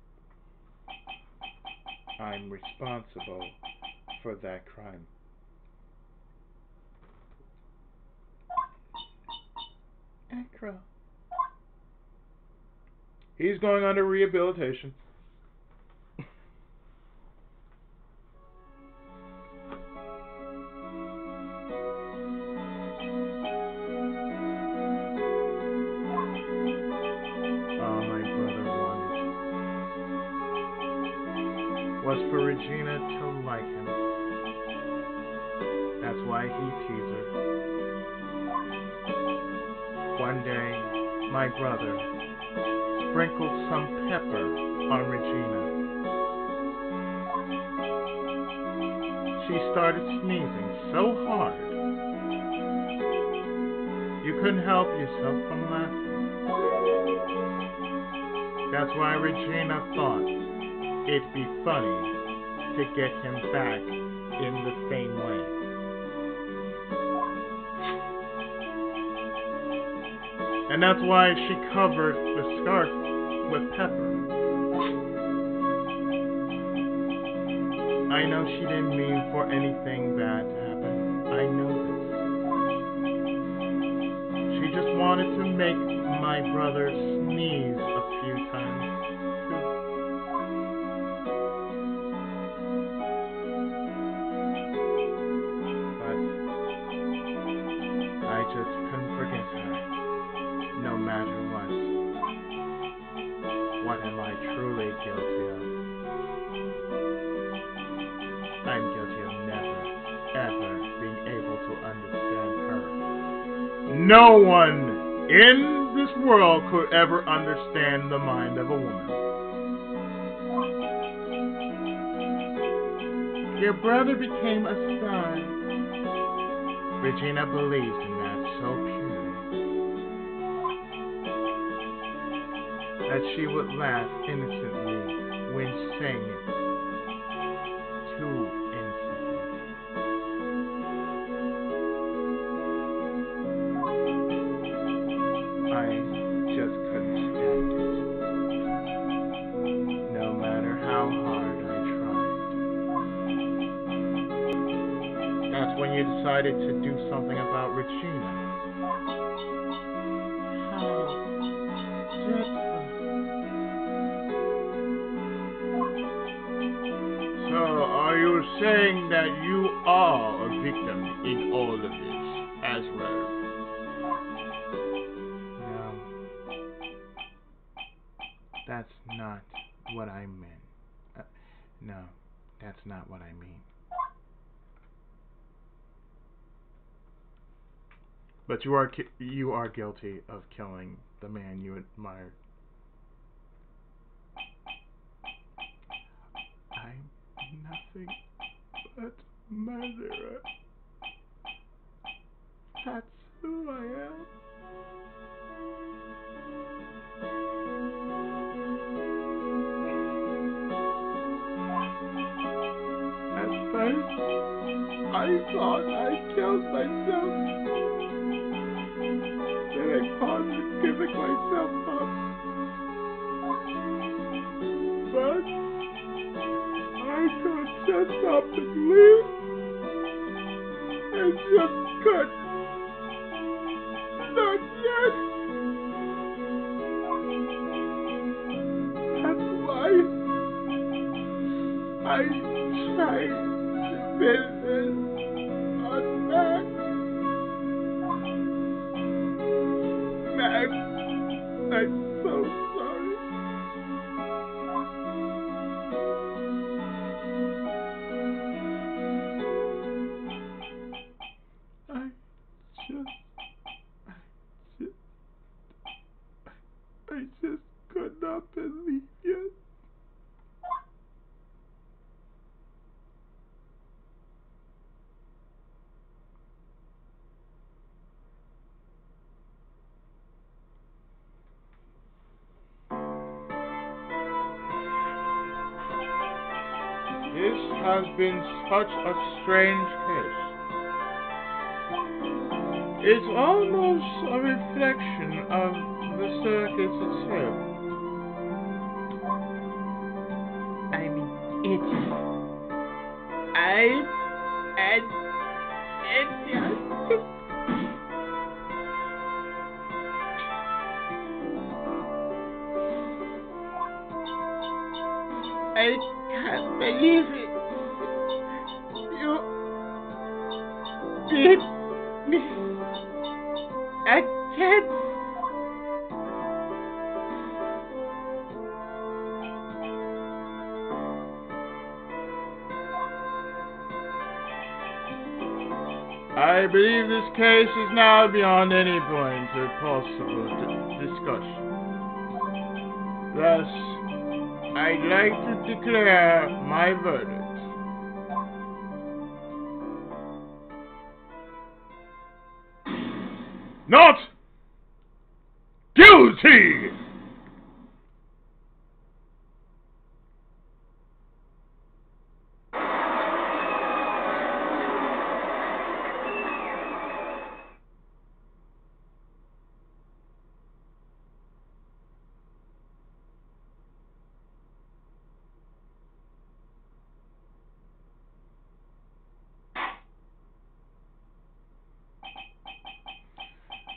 I'm responsible for that crime. Acro. He's going under rehabilitation. Was for Regina to like him. That's why he teased her. One day, my brother sprinkled some pepper on Regina. She started sneezing so hard, you couldn't help yourself from laughing. That's why Regina thought it'd be funny to get him back in the same way. And that's why she covered the scarf with pepper. I know she didn't mean for anything bad to happen. I know this. She just wanted to make my brother sneeze a few times. What am I truly guilty of? I'm guilty of never, ever being able to understand her. No one in this world could ever understand the mind of a woman. Your brother became a star. Regina believes in that so purely that she would laugh innocently when saying it. Too innocently. I just couldn't stand it. No matter how hard I tried. That's when you decided to do something about Regina. How dreadful. So, are you saying that you are a victim in all of this as well? No. That's not what I meant. No, that's not what I mean. But you are guilty of killing the man you admired. I'm nothing but a murderer. That's who I am. At first, I thought I killed myself. beg pardon for giving myself up. But I could just up and leave. I just could not yet. That's why I tried to business on that. I'm so sorry. I just could not believe it. This has been such a strange case. It's almost a reflection of the circus itself. I mean, it's I can't believe it. You beat me again. I believe this case is now beyond any point of possible discussion. Thus, I'd like to declare my verdict. Not guilty!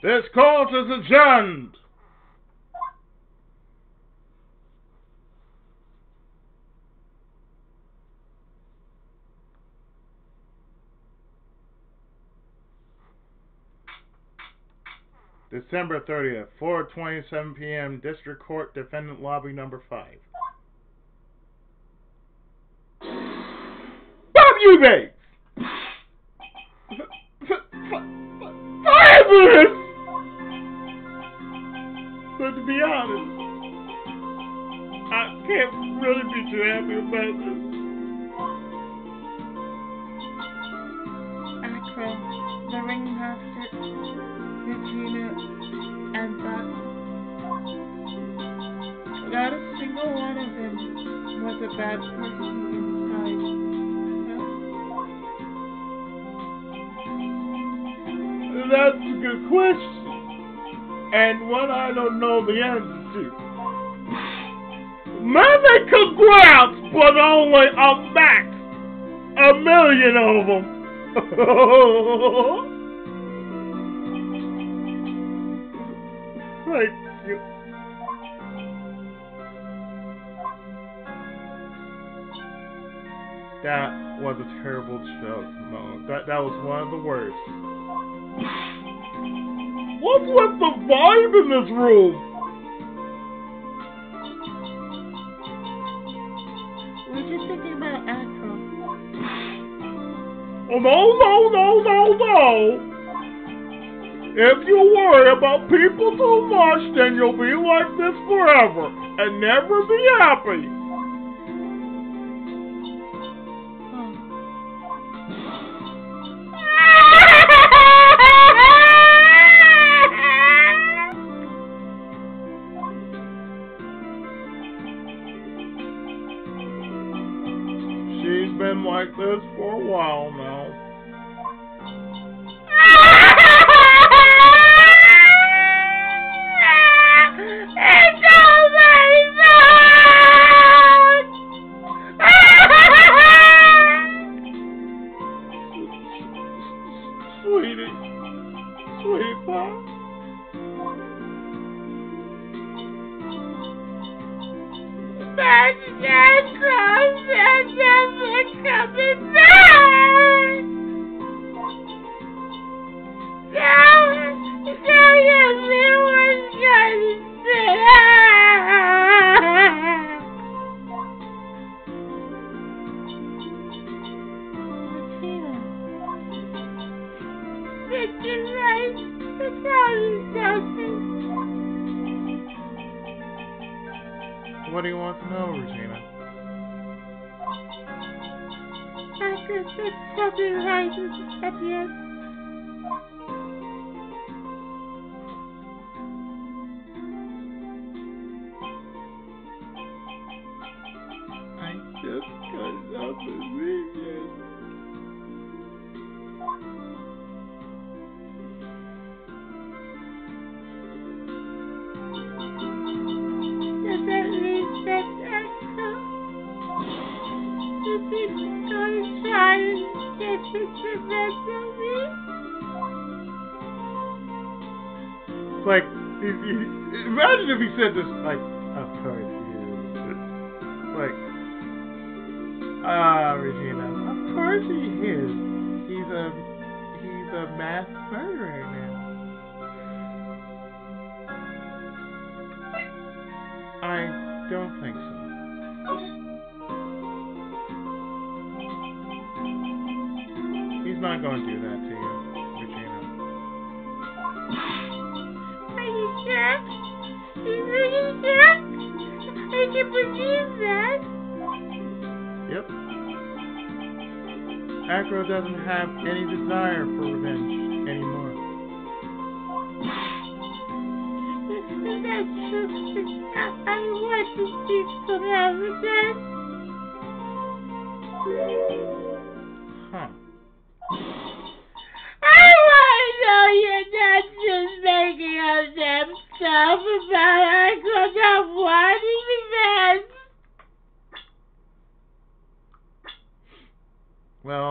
This court is adjourned. December 30th, 4:27 p.m., District Court, Defendant Lobby Number 5. Bob Eubanks! Fabulous! But to be honest, I can't really be too happy about this. Acro, the ringmaster, Regina, and Bat. Not a single one of them was a bad person inside. That's a good question. And one I don't know the answer to. Many congrats, but only a max. 1,000,000 of them. Thank you. That was a terrible joke. No, that was one of the worst. What's with the vibe in this room? We're just thinking about Acro. Oh, no. If you worry about people too much, then you'll be like this forever and never be happy. She's been like this for a while now. sweetie. Sweetheart. That's close and never coming back. Now everyone's gonna sit Mr. Wright, the town is nothing. What do you want to know, Regina? I guess that's something right at the end. I just cannot believe it. Does that mean that Acro is going to try and get the rest of me? Like, imagine if he said this, like, of course he is. Like, Regina, of course he is. He's a mass murderer now. I don't think so. He's not going to do that to you, Regina. Are you sure? Are you sure? I can believe that. Yep. Acro doesn't have any desire for revenge anymore. That's true. I want to see some evidence. Huh. I want to know you're not just making up that stuff about Acro not wanting revenge. Well,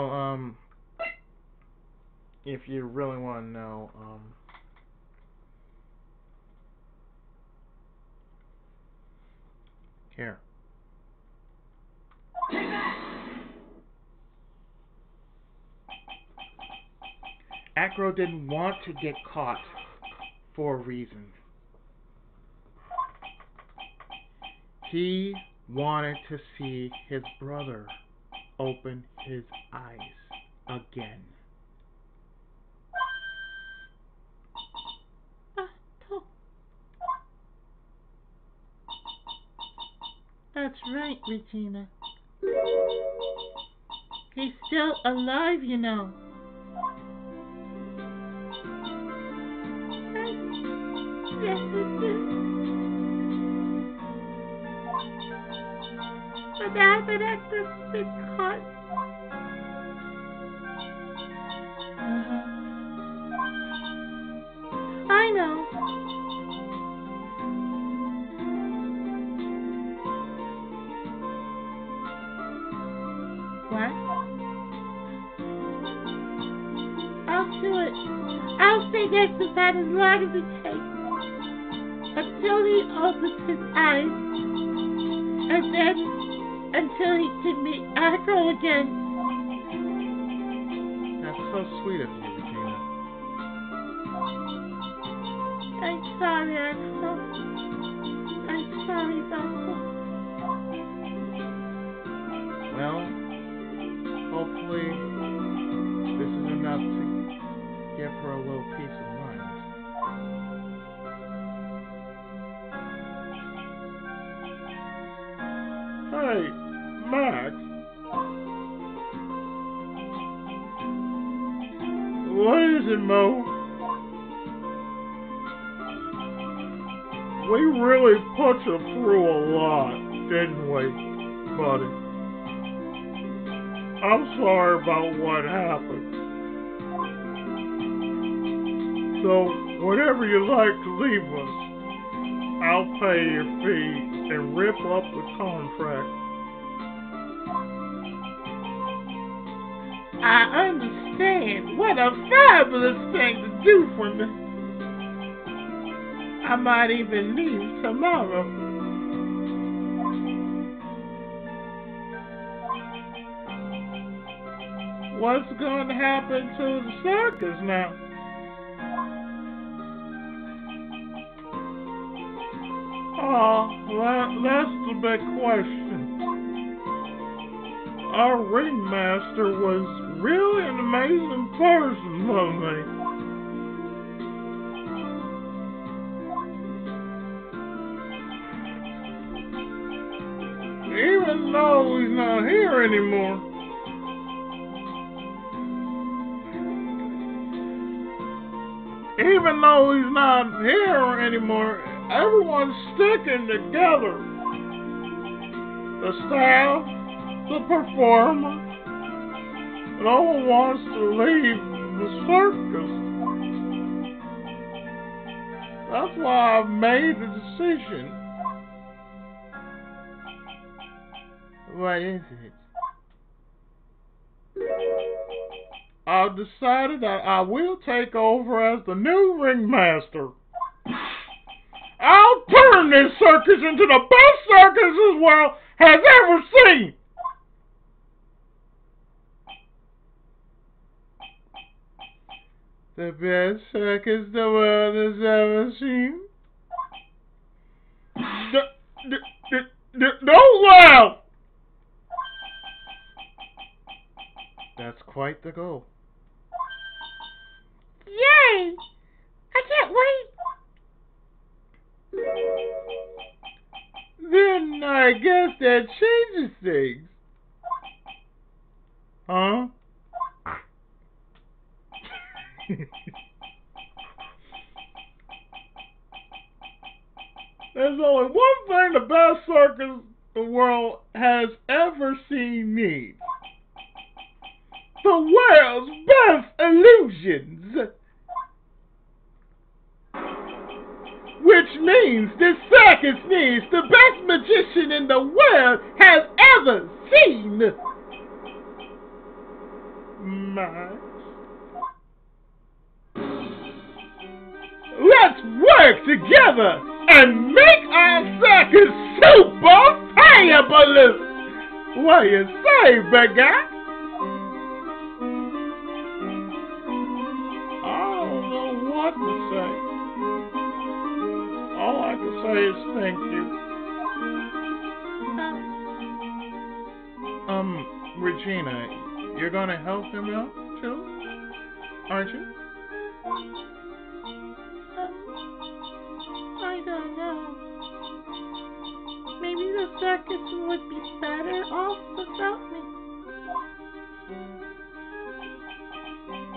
if you really want to know, here. Acro didn't want to get caught for a reason. He wanted to see his brother open his eyes again. That's right, Regina. He's still alive, you know. Yes, it is. But now that Acro's been caught. I know. What? I'll do it. I'll stay next to that as long as it takes. Until he opens his eyes. And then until he can meet Acro again. That's so sweet of you, Regina. I'm sorry, Acro. I'm sorry about that. Well, hopefully this is enough to give her a little peace of mind. Hey, Max. What is it, Mo? We really put you through a lot, didn't we, buddy? I'm sorry about what happened. So, whenever you like to leave us, I'll pay your fee and rip up the contract. I understand. What a fabulous thing to do for me. I might even leave tomorrow. What's going to happen to the circus now? Oh, that's the big question. Our ringmaster was really an amazing person, wasn't he? Even though he's not here anymore. Even though he's not here anymore, everyone's sticking together. The staff, the performers, no one wants to leave the circus. That's why I've made the decision. What is it? I've decided that I will take over as the new ringmaster. I'll turn this circus into the best circus this world has ever seen. The best circus the world has ever seen? Don't laugh! That's quite the goal. Yay! I can't wait. Then I guess that changes things. Huh? There's only one thing the best circus the world has ever seen needs. The world's best illusions. Which means this circus needs the best magician in the world has ever seen. Max. Let's work together and make our circus super fabulous. What you say, big guy? What to say. All I can say is thank you. Regina, you're gonna help him out too, aren't you? I don't know. Maybe the circus would be better off without me.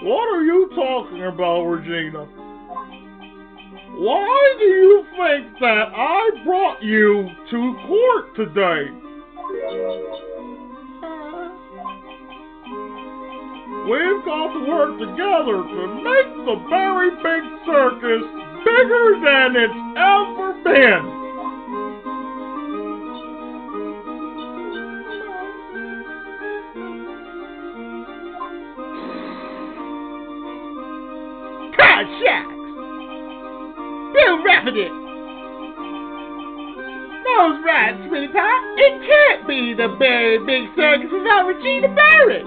What are you talking about, Regina? Why do you think that I brought you to court today? We've got to work together to make the very big circus bigger than it's ever been. Shucks! Bill rapping it! Those right, sweetie pie. It can't be the very big circus without Regina Barrett.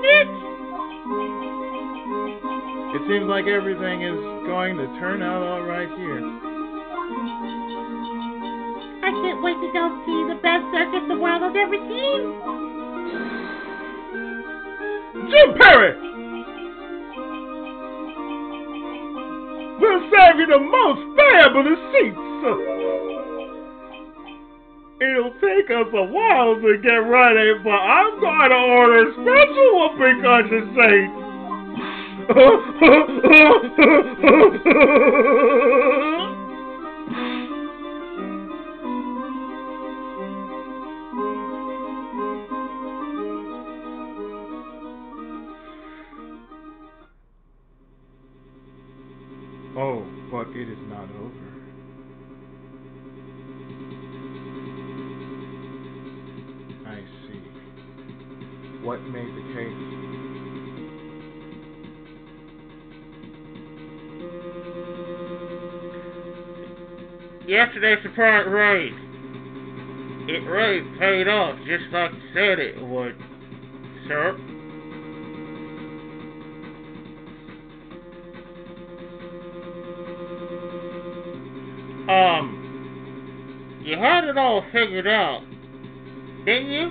Nick! It seems like everything is going to turn out all right here. I can't wait to go see the best circus the world has ever seen. Jim Perry! We'll save you the most fabulous seats. It'll take us a while to get ready, but I'm going to order special whoopee cushion seats. Oh, but it is not over. what made the case. Yesterday's surprise raid. It really paid off just like you said it would, sir. You had it all figured out, didn't you?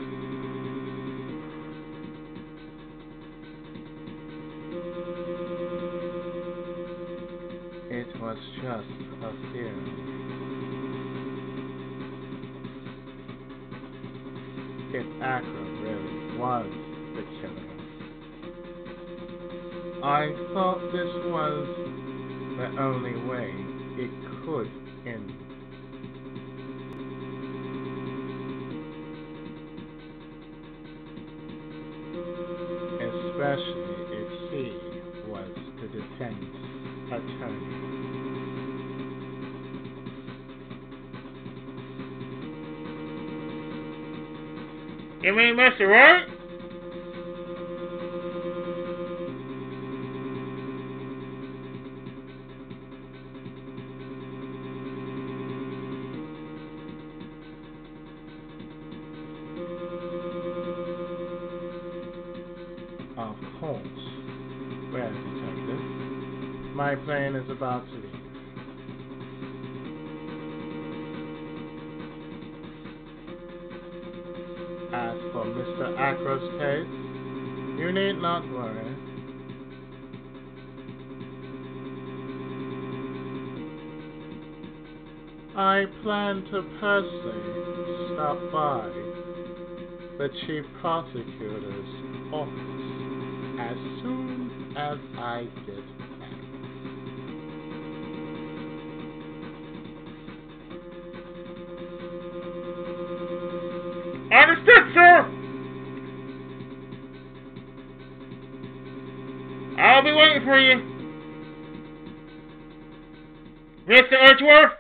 It was just a theory. If Acro really was the killer, I thought this was the only way it could end. Especially if he was the defense attorney. You mean Mr. Wright? Of course. Well, detective, my plane is about to leave. As for Mr. Acro's case, you need not worry. I plan to personally stop by the Chief Prosecutor's office as soon as I get back. Understood, sir. I'll be waiting for you, Mr. Edgeworth.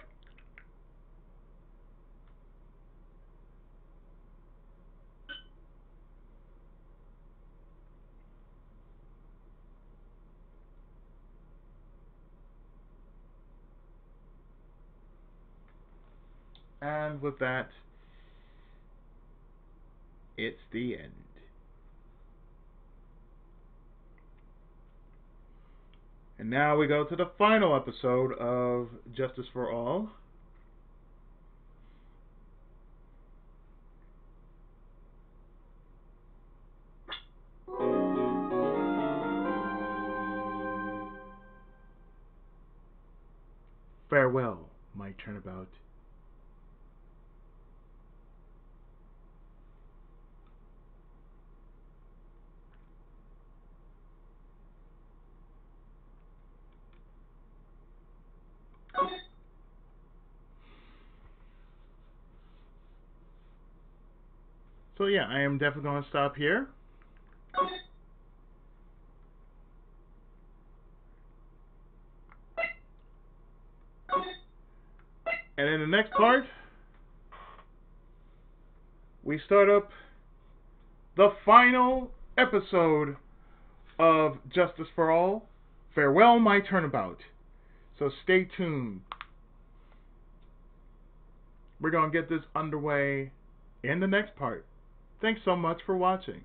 And with that, it's the end. And now we go to the final episode of Justice for All. Farewell, my turnabout. So yeah, I am definitely going to stop here. And in the next part, we start up the final episode of Justice for All. Farewell, my turnabout. So stay tuned. We're going to get this underway in the next part. Thanks so much for watching.